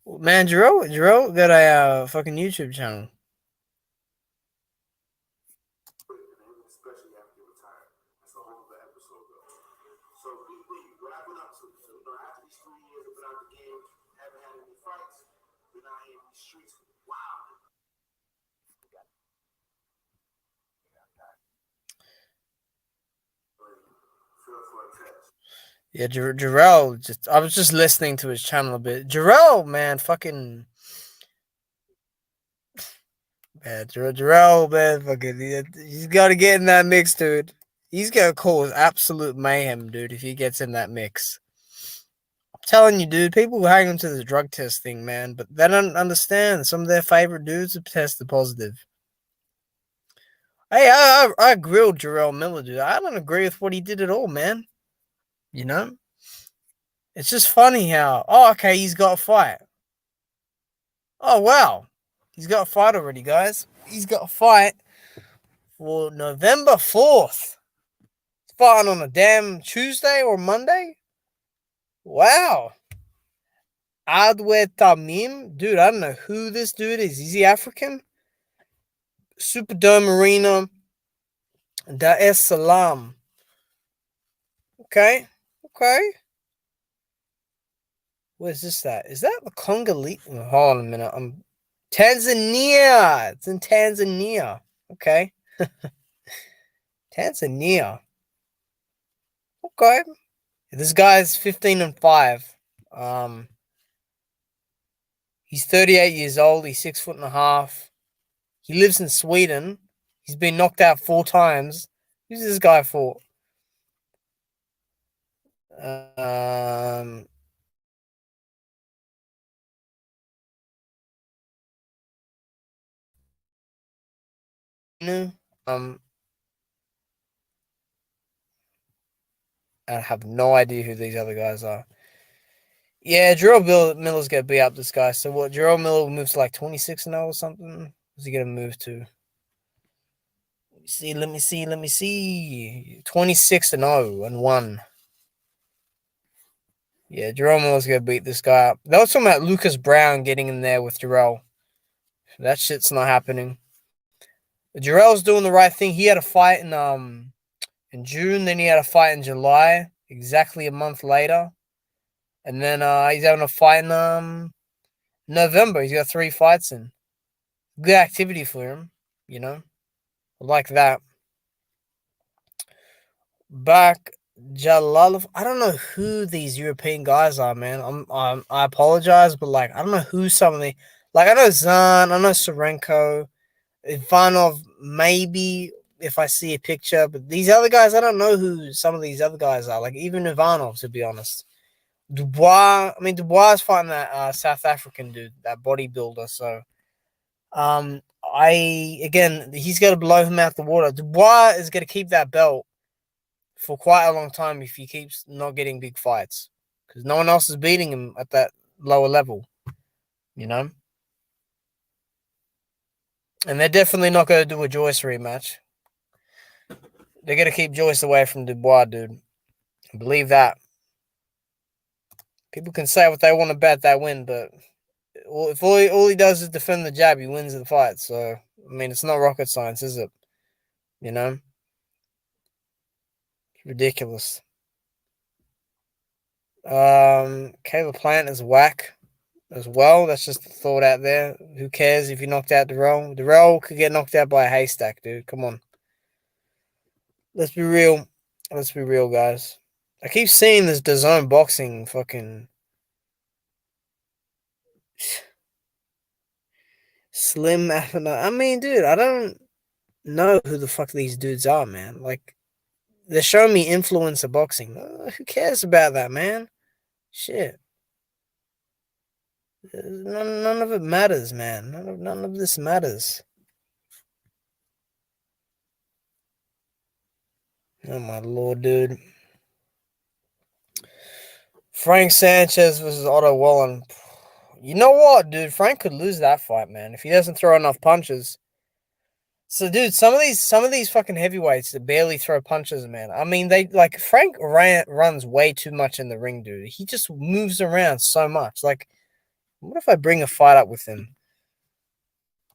S1: Man, Jarrell got a fucking YouTube channel. Yeah, Jarrell. I was just listening to his channel a bit. Jarrell, man, fucking. Man, Jarrell, man, fucking. He's got to get in that mix, dude. He's gonna cause absolute mayhem, dude, if he gets in that mix. I'm telling you, dude, people hang on to the drug test thing, man, but they don't understand. Some of their favorite dudes have tested positive. Hey, I grilled Jarrell Miller, dude. I don't agree with what he did at all, man. You know? It's just funny how, oh, okay, he's got a fight. Oh, wow. He's got a fight already, guys. He's got a fight for November 4th. He's fighting on a damn Tuesday or Monday? Wow. Adwe Tamim? Dude, I don't know who this dude is. Is he African? Superdome Arena. Dar es Salaam. Okay. Okay. Where's this at? Is that the Congolese? Hold on a minute. Tanzania. It's in Tanzania. Okay. Tanzania. Okay. This guy's 15-5. He's 38 years old. He's 6'1.5". He lives in Sweden. He's been knocked out 4 times. Who's this guy for? Um, I have no idea who these other guys are. Yeah, Miller's gonna beat up this guy. So what? Jarrell Miller moves to like 26-0 or something. What's he gonna move to? Let me see. 26-0 and 1. Yeah, Jarrell Miller's gonna beat this guy up. They were talking about Lucas Brown getting in there with Jarrell. That shit's not happening. Jarrell's doing the right thing. He had a fight in June, then he had a fight in July, exactly a month later. And then he's having a fight in November. He's got 3 fights in. Good activity for him, you know. I like that. Back Jalalov. I don't know who these European guys are, man. I apologize, but like I don't know who some of the like I know Zan, I know Sorenko, Ivanov, maybe if I see a picture, but these other guys, I don't know who some of these other guys are. Like even Ivanov, to be honest. Dubois is fighting that South African dude, that bodybuilder. So he's got to blow him out the water. Dubois is going to keep that belt for quite a long time if he keeps not getting big fights, because no one else is beating him at that lower level, you know. And they're definitely not going to do a Joyce rematch. They're going to keep Joyce away from Dubois, dude. I believe that. People can say what they want about that win, but if all he does is defend the jab, he wins the fight. So, I mean, it's not rocket science, is it? You know? It's ridiculous. Caleb Plant is whack as well. That's just a thought out there. Who cares if you knocked out Darrell? Darrell could get knocked out by a haystack, dude. Come on. Let's be real. Let's be real, guys. I keep seeing this DAZN boxing fucking Slim. I mean, dude, I don't know who the fuck these dudes are, man. Like, they're showing me influencer boxing. Who cares about that, man? Shit. None of it matters, man. None of this matters. Oh my lord, dude. Frank Sanchez versus Otto Wallen. You know what, dude? Frank could lose that fight, man, if he doesn't throw enough punches. So, dude, some of these fucking heavyweights that barely throw punches, man. I mean, they like Frank runs way too much in the ring, dude. He just moves around so much. Like, what if I bring a fight up with him?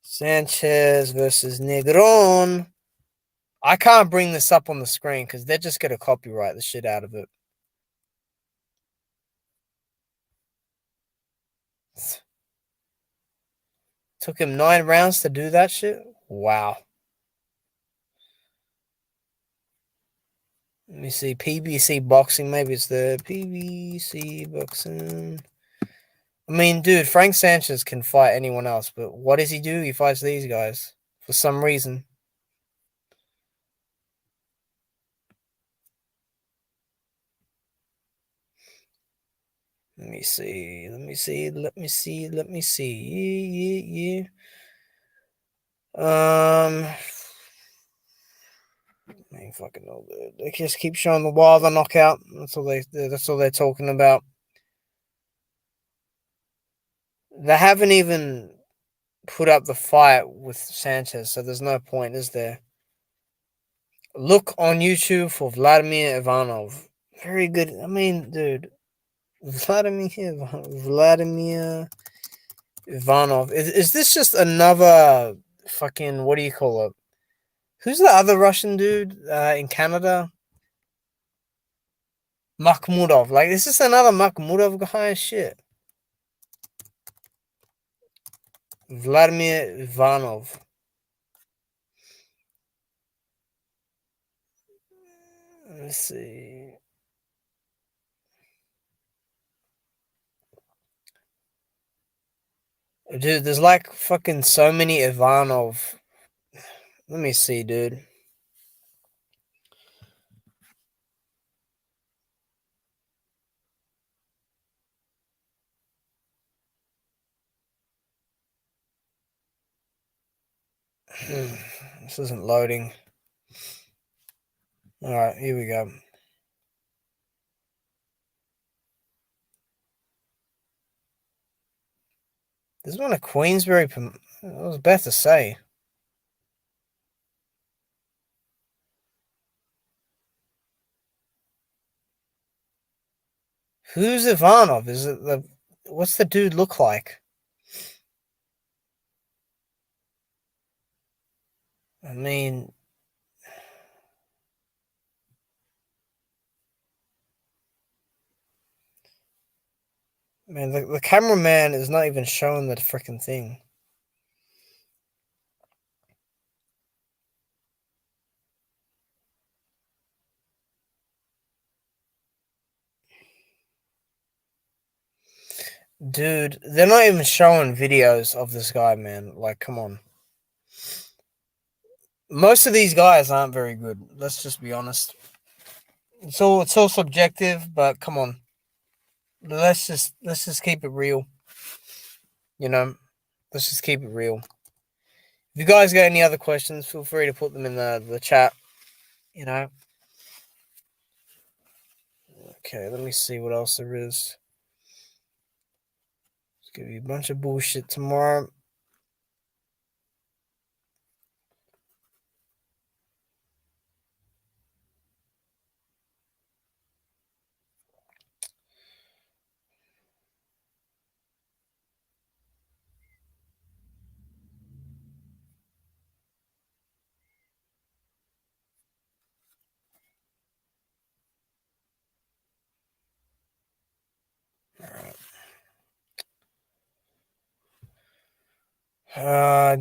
S1: Sanchez versus Negron. I can't bring this up on the screen because they're just gonna copyright the shit out of it. Took him 9 rounds to do that shit. Wow. Let me see. PBC Boxing. Maybe it's the PBC Boxing. I mean, dude, Frank Sanchez can fight anyone else, but what does he do? He fights these guys for some reason. Let me see. Let me see. Let me see. Let me see. Yeah. I ain't fucking know. They just keep showing the Wilder knockout. That's all they're talking about. They haven't even put up the fight with Sanchez, so there's no point, is there? Look on YouTube for Vladimir Ivanov. Very good. I mean, dude, Vladimir Ivanov. Is this just another fucking, what do you call it? Who's the other Russian dude in Canada? Makhmudov. Like, is this another Makhmudov guy? Shit. Vladimir Ivanov. Let's see. Dude, there's like fucking so many Ivanov. Let me see, dude. This isn't loading. All right, here we go. This one a Queensberry. I was about to say. Who's Ivanov? Is it the? What's the dude look like? I mean, man, the cameraman is not even showing the freaking thing. Dude, they're not even showing videos of this guy, man. Like, come on. Most of these guys aren't very good. Let's just be honest. It's all subjective, but come on. Let's just keep it real. You know, let's just keep it real. If you guys got any other questions, feel free to put them in the chat. You know. Okay, let me see what else there is. It's gonna be a bunch of bullshit tomorrow.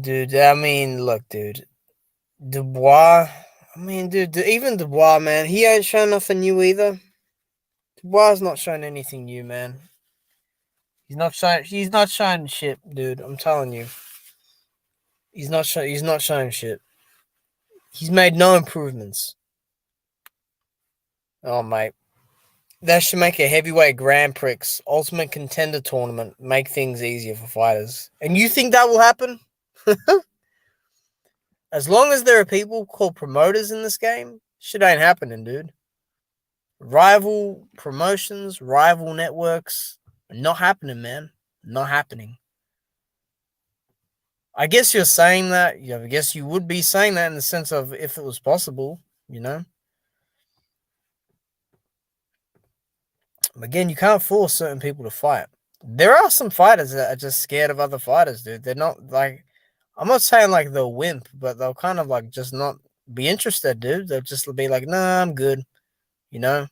S1: Dude. I mean, look, dude. Dubois. I mean, dude. Even Dubois, man. He ain't shown nothing new either. Dubois not showing anything new, man. He's not showing. He's not showing shit, dude. I'm telling you. He's not showing shit. He's made no improvements. Oh, mate. They should make a heavyweight Grand Prix Ultimate Contender tournament. Make things easier for fighters. And you think that will happen? As long as there are people called promoters in this game, shit ain't happening, dude. Rival promotions, rival networks, not happening, man. Not happening. I guess you're saying that. Yeah, I guess you would be saying that in the sense of if it was possible, you know? Again, you can't force certain people to fight. There are some fighters that are just scared of other fighters, dude. They're not like, I'm not saying like they'll wimp, but they'll kind of like just not be interested, dude. They'll just be like, nah, I'm good, you know?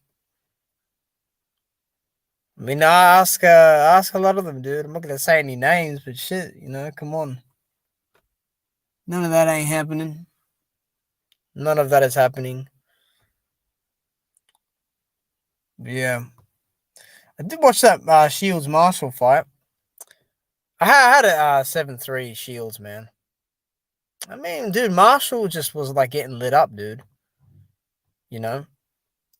S1: I mean, I ask a lot of them, dude. I'm not gonna say any names, but shit, you know, come on. None of that ain't happening. None of that is happening. But yeah. I did watch that Shields Marshall fight. I had a 7-3 Shields, man. I mean, dude, Marshall just was like getting lit up, dude. You know?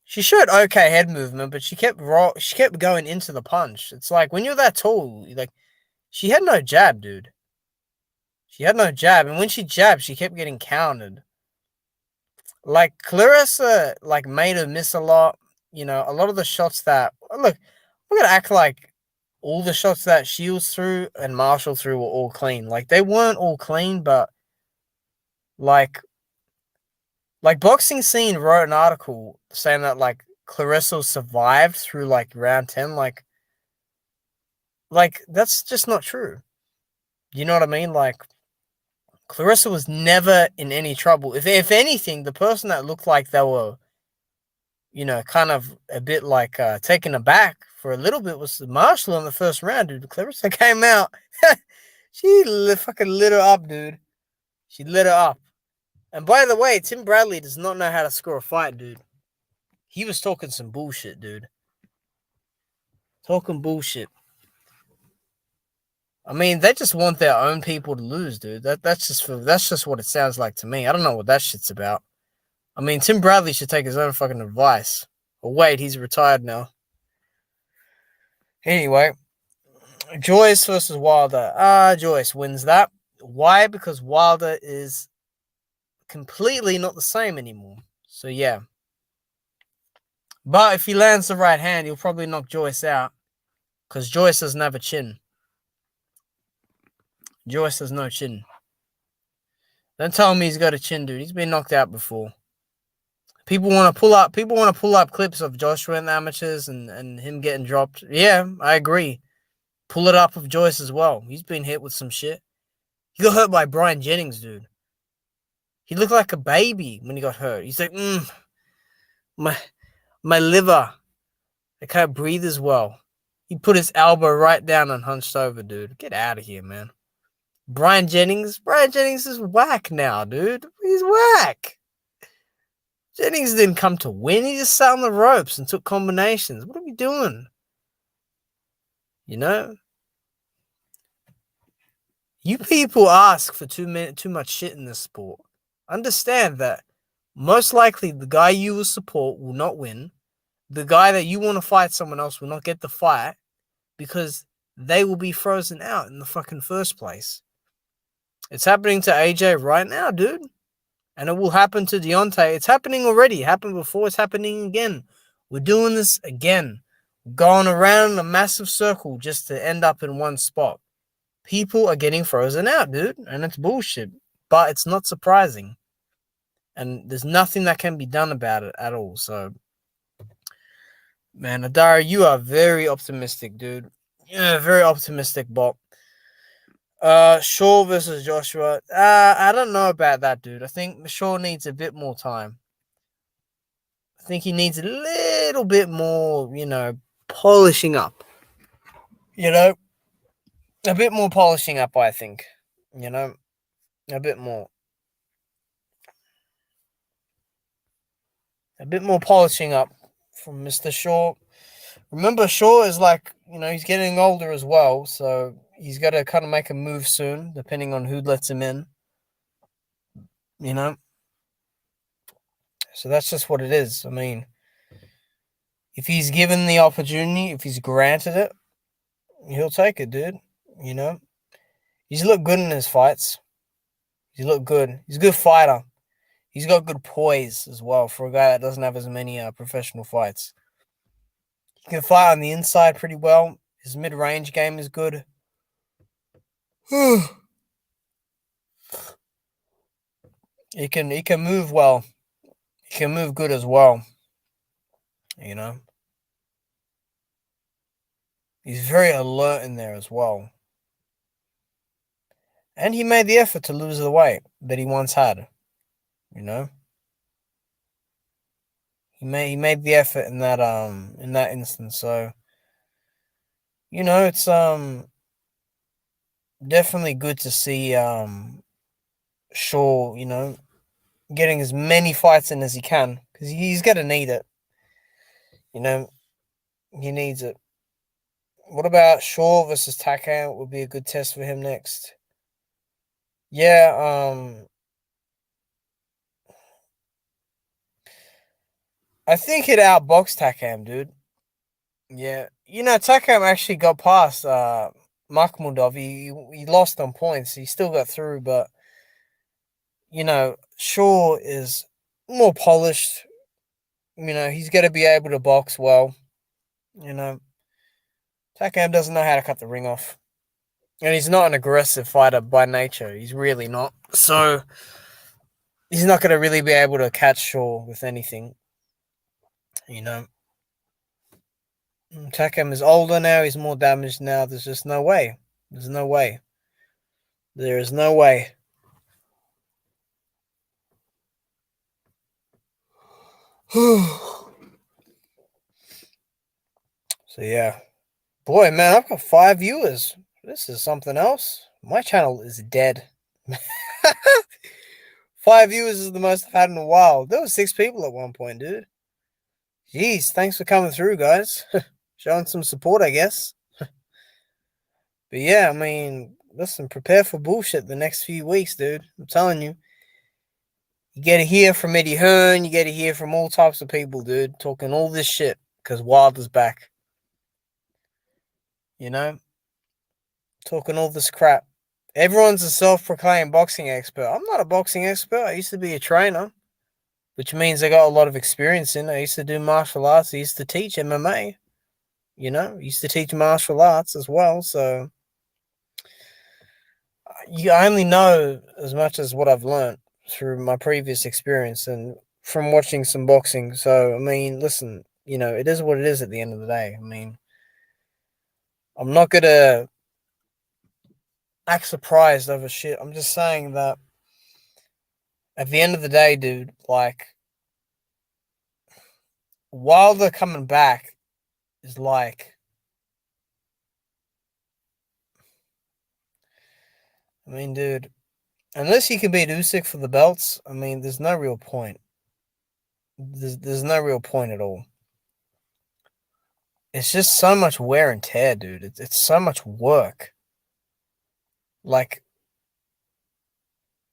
S1: She showed okay head movement, but she kept going into the punch. It's like when you're that tall, like she had no jab, dude. She had no jab, and when she jabbed, she kept getting countered. Like Clarissa, like made her miss a lot. You know, a lot of the shots that look, we're gonna act like all the shots that Shields threw and Marshall threw were all clean. Like they weren't all clean, but like Boxing Scene wrote an article saying that like Clarissa survived through like round 10. Like that's just not true. You know what I mean? Like Clarissa was never in any trouble. If anything, the person that looked like they were, you know, kind of a bit like taken aback for a little bit was Marshall in the first round, dude. Clarissa came out. She fucking lit her up, dude. She lit her up. And by the way, Tim Bradley does not know how to score a fight, dude. He was talking some bullshit, dude. Talking bullshit. I mean, they just want their own people to lose, dude. That's just what it sounds like to me. I don't know what that shit's about. I mean, Tim Bradley should take his own fucking advice. Oh wait, he's retired now. Anyway, Joyce versus Wilder. Joyce wins that. Why? Because Wilder is completely not the same anymore. So yeah. But if he lands the right hand, he'll probably knock Joyce out. Because Joyce doesn't have a chin. Joyce has no chin. Don't tell me he's got a chin, dude. He's been knocked out before. People want to pull up clips of Joshua in the amateurs and him getting dropped. Yeah, I agree. Pull it up of Joyce as well. He's been hit with some shit. He got hurt by Brian Jennings, dude. He looked like a baby when he got hurt. He's like, my liver. I can't breathe as well. He put his elbow right down and hunched over, dude. Get out of here, man. Brian Jennings is whack now, dude. He's whack. Jennings didn't come to win. He just sat on the ropes and took combinations. What are we doing? You know? You people ask for too much shit in this sport. Understand that most likely the guy you will support will not win. The guy that you want to fight someone else will not get the fight because they will be frozen out in the fucking first place. It's happening to AJ right now, dude. And it will happen to Deontay. It's happening already. It happened before. It's happening again. We're doing this again. Going around in a massive circle just to end up in one spot. People are getting frozen out, dude. And it's bullshit. But it's not surprising. And there's nothing that can be done about it at all. So, man, Adara, you are very optimistic, dude. Yeah, very optimistic, Bob. Shaw versus Joshua. I don't know about that, dude. I think Shaw needs a bit more time. I think he needs a little bit more, polishing up. A bit more polishing up, I think. A bit more. A bit more polishing up from Mr. Shaw. Remember, Shaw is like, he's getting older as well, so he's got to kind of make a move soon, depending on who lets him in. So that's just what it is. I mean, if he's given the opportunity, if he's granted it, he'll take it, dude. He's looked good in his fights. He's looked good. He's a good fighter. He's got good poise as well for a guy that doesn't have as many professional fights. He can fight on the inside pretty well. His mid-range game is good. He can move well. He can move good as well. He's very alert in there as well. And he made the effort to lose the weight that he once had. He made the effort in that instance. So, it's definitely good to see Shaw, getting as many fights in as he can, because he's gonna need it. He needs it. What about Shaw versus Takam? Would be a good test for him next. Yeah, I think he'd outbox Takam, dude. Yeah. Takam actually got past Makhmudov. He lost on points. He still got through, but Shaw is more polished. He's got to be able to box well. Takam doesn't know how to cut the ring off. And he's not an aggressive fighter by nature. He's really not. So, he's not going to really be able to catch Shaw with anything. Takam is older now. He's more damaged now. There's just no way. There's no way. There is no way. So, yeah. Boy, man, I've got 5 viewers. This is something else. My channel is dead. 5 viewers is the most I've had in a while. There were 6 people at one point, dude. Jeez, thanks for coming through, guys. Showing some support, I guess. But yeah, I mean, listen, prepare for bullshit the next few weeks, dude. I'm telling you. You get to hear from Eddie Hearn. You get to hear from all types of people, dude, talking all this shit because Wilder's back. Talking all this crap. Everyone's a self-proclaimed boxing expert. I'm not a boxing expert. I used to be a trainer, which means I got a lot of experience in it. I used to do martial arts. I used to teach MMA. You know, I used to teach martial arts as well. So you only know as much as what I've learned through my previous experience and from watching some boxing. So I mean, listen, you know, it is what it is at the end of the day. I mean, I'm not gonna act surprised over shit. I'm just saying that at the end of the day, dude, like Wilder coming back is like, I mean, dude, unless he can beat Usyk for the belts, I mean, there's no real point. There's no real point at all. It's just so much wear and tear, dude. It's so much work. Like,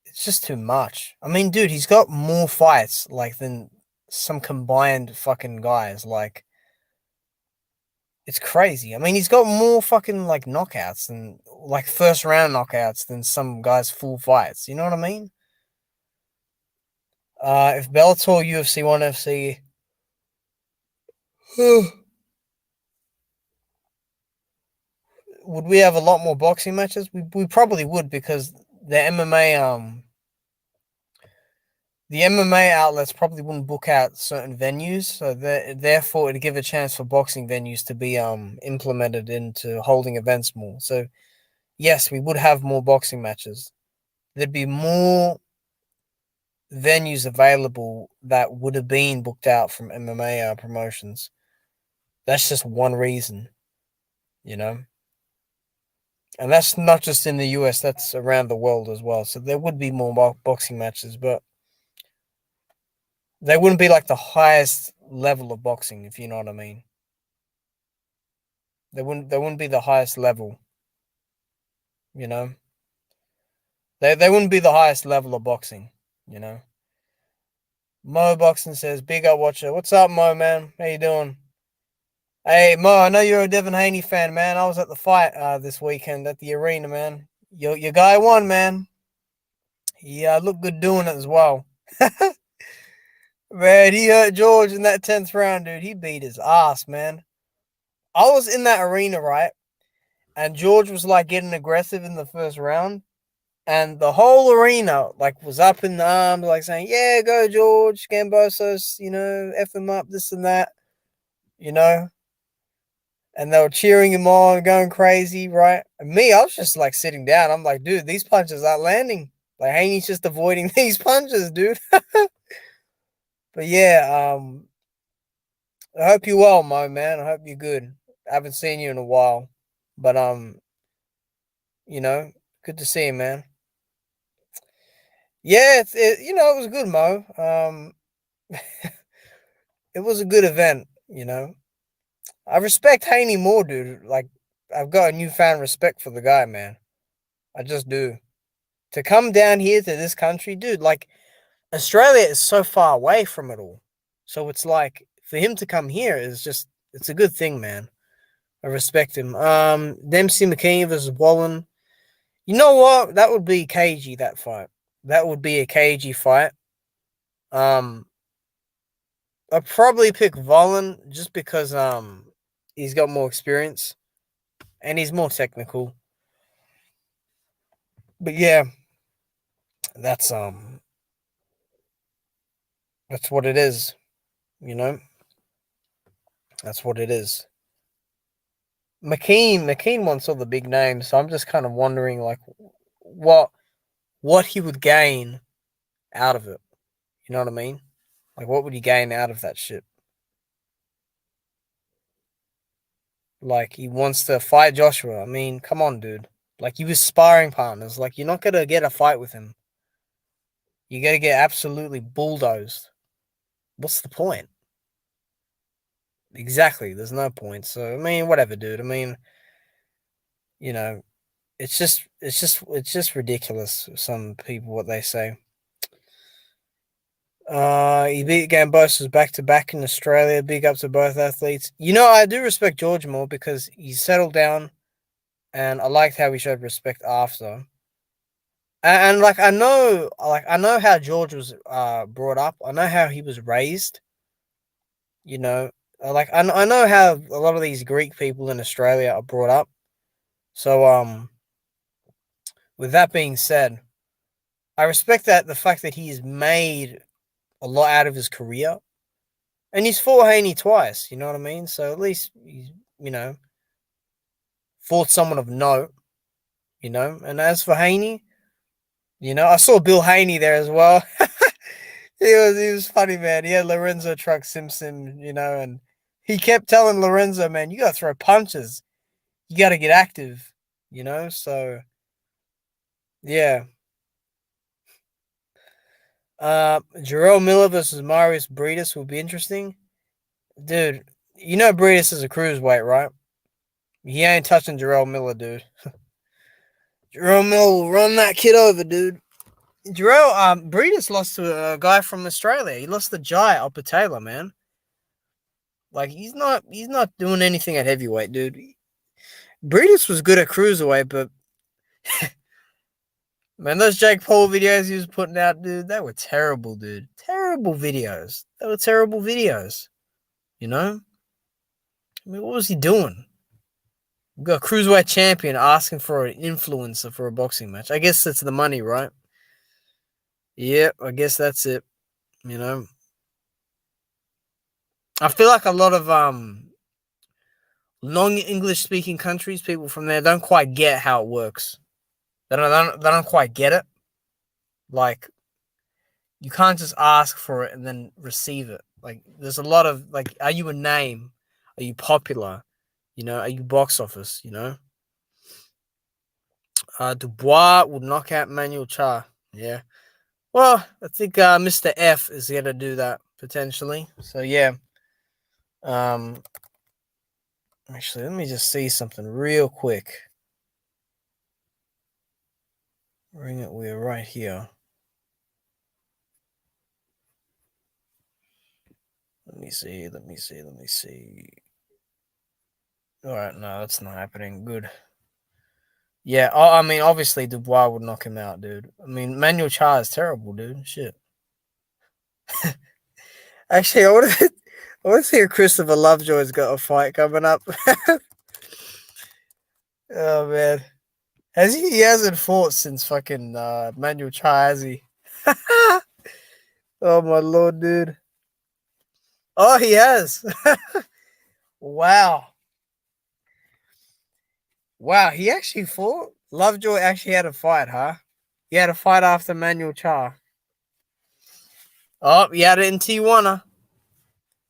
S1: it's just too much. I mean, dude, he's got more fights like than some combined fucking guys. Like, it's crazy. I mean, he's got more fucking like knockouts and like first round knockouts than some guys' full fights. You know what I mean? If Bellator, UFC, ONE FC, would we have a lot more boxing matches? We probably would because the MMA the MMA outlets probably wouldn't book out certain venues, so therefore it'd give a chance for boxing venues to be implemented into holding events more. So yes, we would have more boxing matches. There'd be more venues available that would have been booked out from MMA promotions. That's just one reason, you know. And that's not just in the US, that's around the world as well. So there would be more boxing matches, but they wouldn't be like the highest level of boxing, if you know what I mean. They wouldn't be the highest level, you know. They wouldn't be the highest level of boxing, you know. Mo Boxing says, big up watcher. What's up, Mo, man? How you doing? Hey Mo, I know you're a Devin Haney fan, man. I was at the fight this weekend at the arena, man. Your guy won, man. He looked good doing it as well. Man, he hurt George in that 10th round, dude. He beat his ass, man. I was in that arena, right? And George was like getting aggressive in the first round. And the whole arena like was up in the arms, like saying, yeah, go George, Gambosos, you know, F him up, this and that, you know. And they were cheering him on, going crazy, right? And me, I was just like sitting down. I'm like, dude, these punches aren't landing. Like Haney's just avoiding these punches, dude. But yeah, I hope you're well, Mo, man. I hope you're good. I haven't seen you in a while. But you know, good to see you, man. Yeah, it was good, Mo. It was a good event, you know. I respect Haney more, dude. Like, I've got a newfound respect for the guy, man. I just do. To come down here to this country, dude, like, Australia is so far away from it all. So it's like, for him to come here is just, it's a good thing, man. I respect him. Dempsey McKean versus Wallen. You know what? That would be cagey, that fight. That would be a cagey fight. Um, I'd probably pick Wallen just because he's got more experience and he's more technical. But yeah, that's that's what it is, you know? That's what it is. McKean wants all the big names, so I'm just kind of wondering like what what he would gain out of it. You know what I mean? Like what would he gain out of that shit? Like he wants to fight Joshua. I mean, come on, dude. Like you was sparring partners. Like you're not gonna get a fight with him. You're gonna get absolutely bulldozed. What's the point? Exactly. There's no point. So I mean, whatever, dude. I mean, you know, it's just ridiculous. Some people what they say. He beat Gambosos back to back in Australia. Big up to both athletes. You know, I do respect George more because he settled down, and I liked how he showed respect after. And like I know how George was brought up. I know how he was raised. You know, I know how a lot of these Greek people in Australia are brought up. So with that being said, I respect that the fact that he's made a lot out of his career, and he's fought Haney twice. You know what I mean? So at least he's fought someone of note. And as for Haney, I saw Bill Haney there as well. He was funny, man. He had Lorenzo Truck Simpson, and he kept telling Lorenzo, man, you gotta throw punches. You gotta get active, So yeah. Jarrell Miller versus Marius Briedis will be interesting. Dude, Briedis is a cruiserweight, right? He ain't touching Jarrell Miller, dude. Jarrell Miller will run that kid over, dude. Briedis lost to a guy from Australia. He lost to Jai Opatela, man. Like he's not doing anything at heavyweight, dude. Briedis was good at cruiserweight, but man, those Jake Paul videos he was putting out, dude, they were terrible, dude. Terrible videos. They were terrible videos. I mean, what was he doing? We got a cruiserweight champion asking for an influencer for a boxing match. I guess that's the money, right? Yeah, I guess that's it. I feel like a lot of non-English speaking countries, people from there don't quite get how it works. They don't quite get it. Like, you can't just ask for it and then receive it. Like, there's a lot of like, are you a name? Are you popular? Are you box office? Dubois would knock out Manuel Cha. Yeah. Well, I think Mr. F is gonna do that potentially. So yeah. Actually, let me just see something real quick. We're right here. Let me see. All right, no, that's not happening. Good. Yeah, I mean, obviously Dubois would knock him out, dude. I mean, Manuel Cha is terrible, dude. Shit. Actually, I want to see if Christopher Lovejoy's got a fight coming up. Oh man, has he? He hasn't fought since fucking Manuel Cha, has he? Oh my lord, dude. Oh, he has. Wow. Wow, he actually fought. Lovejoy actually had a fight, huh? He had a fight after Manuel Cha. Oh, he had it in Tijuana.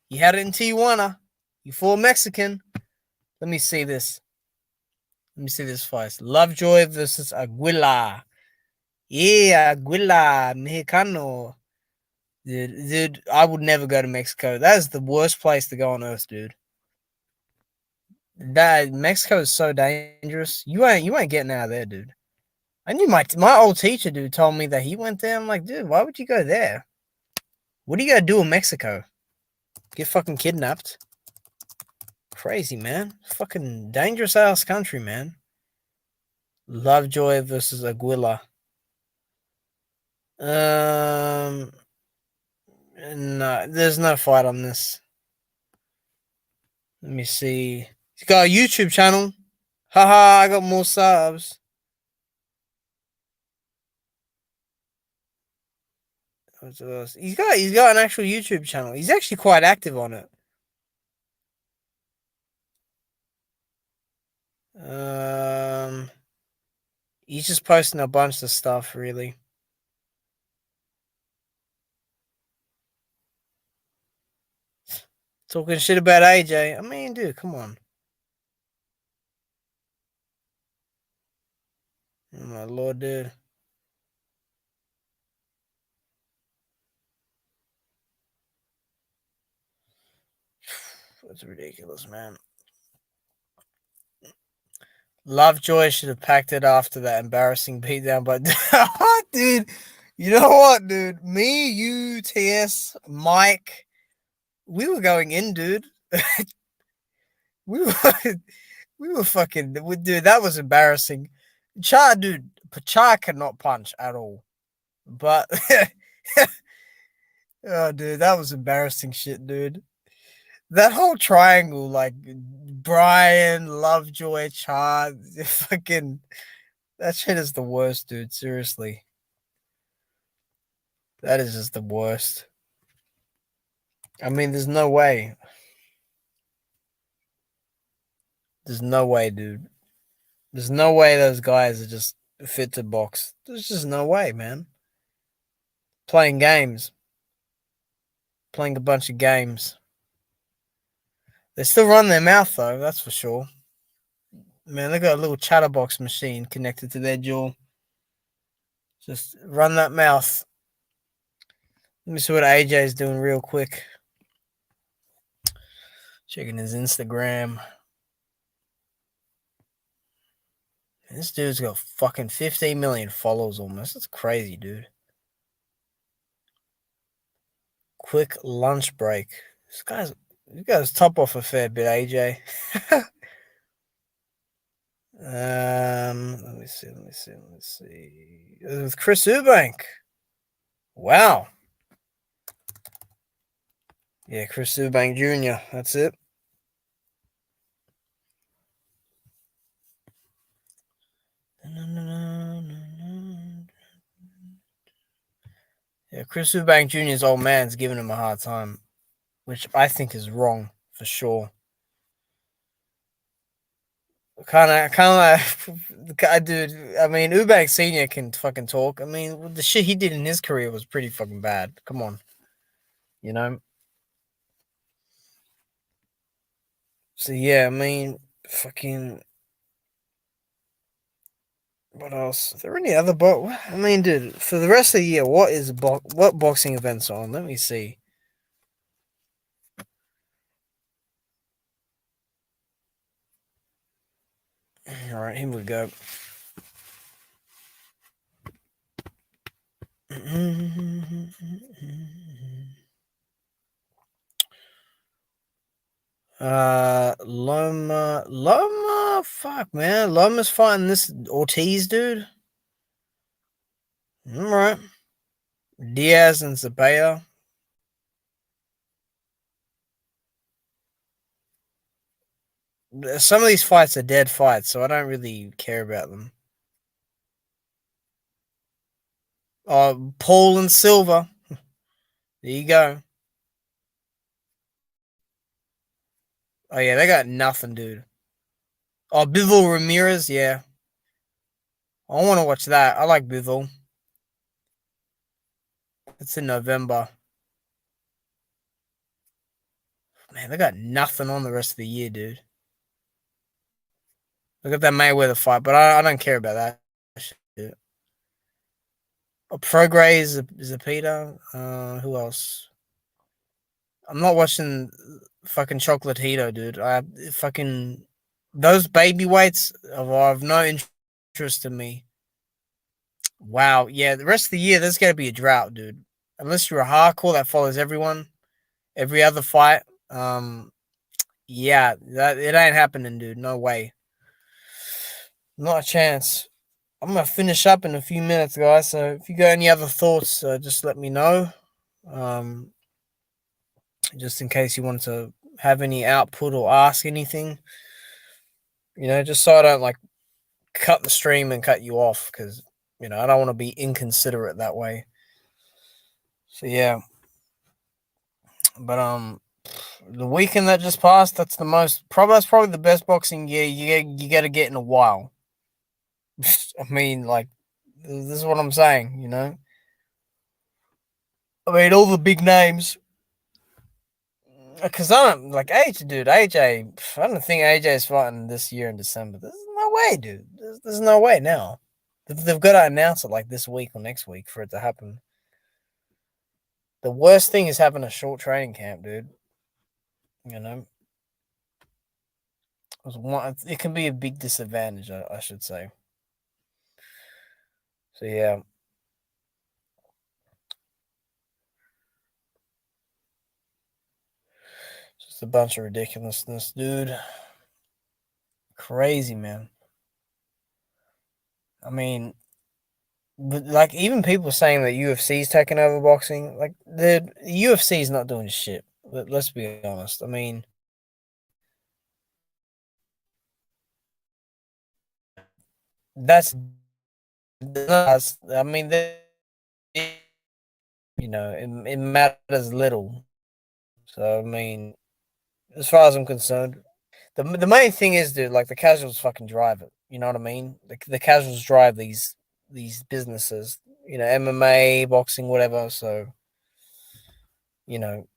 S1: He fought Mexican. Let me see this. Fight. Lovejoy versus Aguila. Yeah, Aguila, Mexicano. Dude, I would never go to Mexico. That is the worst place to go on earth, dude. That Mexico is so dangerous. You ain't getting out of there, dude. I knew my old teacher, dude, told me that he went there. I'm like, dude, why would you go there? What are you gonna do in Mexico? Get fucking kidnapped? Crazy, man. Fucking dangerous ass country, man. Lovejoy versus Aguila. No, there's no fight on this. Let me see. He's got a YouTube channel. Haha, I got more subs. He's got an actual YouTube channel. He's actually quite active on it. He's just posting a bunch of stuff, really. Talking shit about AJ. I mean, dude, come on. Oh my lord, dude. That's ridiculous, man. Lovejoy should have packed it after that embarrassing beatdown, but dude, you know what, dude? Me, you, TS, Mike, we were going in, dude. we were we were fucking, dude. That was embarrassing. Cha, dude, Pachar cannot punch at all. But oh, dude, that was embarrassing shit, dude. That whole triangle, like Brian, Lovejoy, Chad, fucking that shit is the worst, dude. Seriously. That is just the worst. I mean, there's no way. There's no way, dude. There's no way those guys are just fit to box. There's just no way, man. Playing games. Playing a bunch of games. They still run their mouth, though, that's for sure. Man, they got a little chatterbox machine connected to their jaw. Just run that mouth. Let me see what AJ's doing real quick. Checking his Instagram. This dude's got fucking 15 million followers almost. That's crazy, dude. Quick lunch break. You guys top off a fair bit, AJ. Let me see. With Chris Eubank. Wow. Yeah, Chris Eubank Jr. That's it. Yeah, Chris Eubank Jr.'s old man's giving him a hard time, which I think is wrong for sure. Kind of, dude. I mean, Eubank Senior can fucking talk. I mean, the shit he did in his career was pretty fucking bad. Come on, you know. So yeah, I mean, fucking. What else? Are there any other I mean, dude, for the rest of the year, what boxing events on? Let me see. All right, here we go. Loma, fuck, man. Loma's fighting this Ortiz dude. All right. Diaz and Zabea. Some of these fights are dead fights, so I don't really care about them. Paul and Silva. There you go. Oh yeah, they got nothing, dude. Oh, Bivol Ramirez, yeah. I want to watch that. I like Bivol. It's in November. Man, they got nothing on the rest of the year, dude. Look at that Mayweather fight, but I don't care about that shit. Oh, Prograis Zapita. Who else? I'm not watching fucking Chocolatito, dude. I fucking those baby weights are of no interest to me. Wow, yeah. The rest of the year, there's gonna be a drought, dude. Unless you're a hardcore that follows everyone, every other fight. Yeah, that it ain't happening, dude. No way. Not a chance. I'm gonna finish up in a few minutes, guys. So if you got any other thoughts, just let me know. Um, just in case you want to have any output or ask anything, just so I don't like cut the stream and cut you off because I don't want to be inconsiderate that way. So yeah, but the weekend that just passed, that's probably the best boxing year you got to get in a while. I mean, like, this is what I'm saying, I mean, all the big names. Because I don't like AJ, dude. AJ, I don't think AJ is fighting this year in December. There's no way, dude. There's no way now. They've got to announce it like this week or next week for it to happen. The worst thing is having a short training camp, dude. It can be a big disadvantage, I should say. So yeah. Just a bunch of ridiculousness, dude. Crazy, man. I mean, But like even people saying that UFC's taking over boxing, like the UFC's not doing shit. Let's be honest. I mean, that's I mean, it matters little. So I mean, as far as I'm concerned, the main thing is, dude, like the casuals fucking drive it. You know what I mean? The casuals drive these businesses. MMA, boxing, whatever. So you know,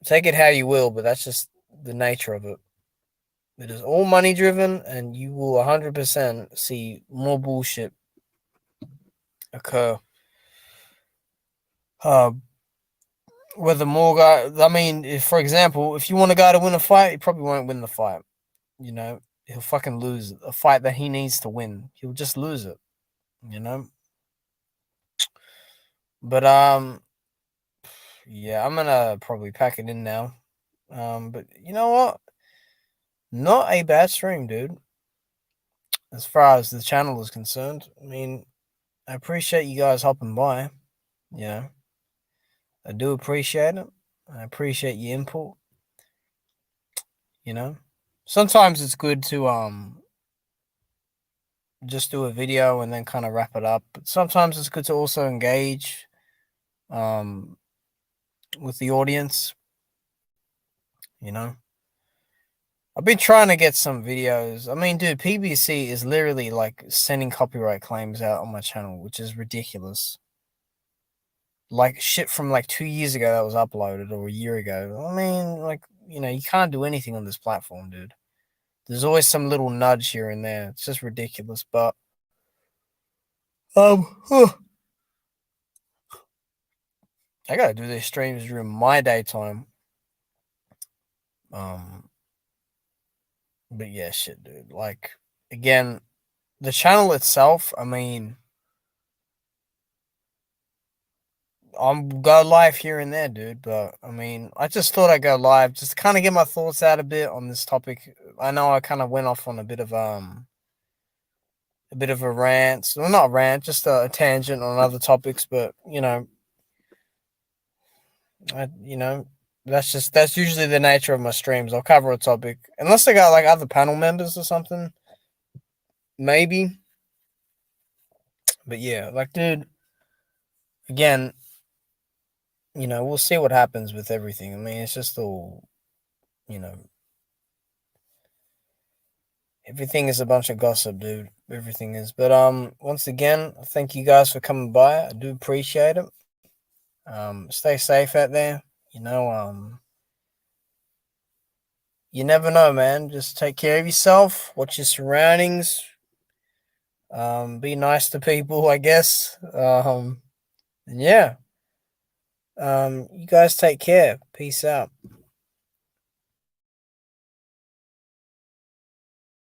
S1: take it how you will, but that's just the nature of it. It is all money driven, and you will 100% see more bullshit occur. Uh, whether more guy, I mean, if, for example, if you want a guy to win a fight, he probably won't win the fight. You know, he'll fucking lose a fight that he needs to win. He'll just lose it. You know, but yeah, I'm gonna probably pack it in now. But you know what? Not a bad stream, dude. As far as the channel is concerned, I mean, I appreciate you guys hopping by. Yeah, I do appreciate it. I appreciate your input. You know, sometimes it's good to just do a video and then kind of wrap it up. But sometimes it's good to also engage um with the audience. You know, I've been trying to get some videos. I mean, dude, PBC is literally like sending copyright claims out on my channel, which is ridiculous. Like shit from like 2 years ago that was uploaded or a year ago. I mean, like, you can't do anything on this platform, dude. There's always some little nudge here and there. It's just ridiculous. But huh, I gotta do these streams during my daytime. Um, but yeah, shit, dude. Like again, the channel itself. I mean, I'm go live here and there, dude. But I mean, I just thought I'd go live just to kind of get my thoughts out a bit on this topic. I know I kind of went off on a bit of a rant. Well, not a rant, just a tangent on other topics. But that's usually the nature of my streams. I'll cover a topic unless I got like other panel members or something, maybe. But yeah, like, dude, again, we'll see what happens with everything. I mean, it's just all, you know, everything is a bunch of gossip, dude. Everything is. But once again, thank you guys for coming by. I do appreciate it. Stay safe out there. You never know, man. Just take care of yourself. Watch your surroundings. Be nice to people, I guess. And yeah. You guys take care. Peace out.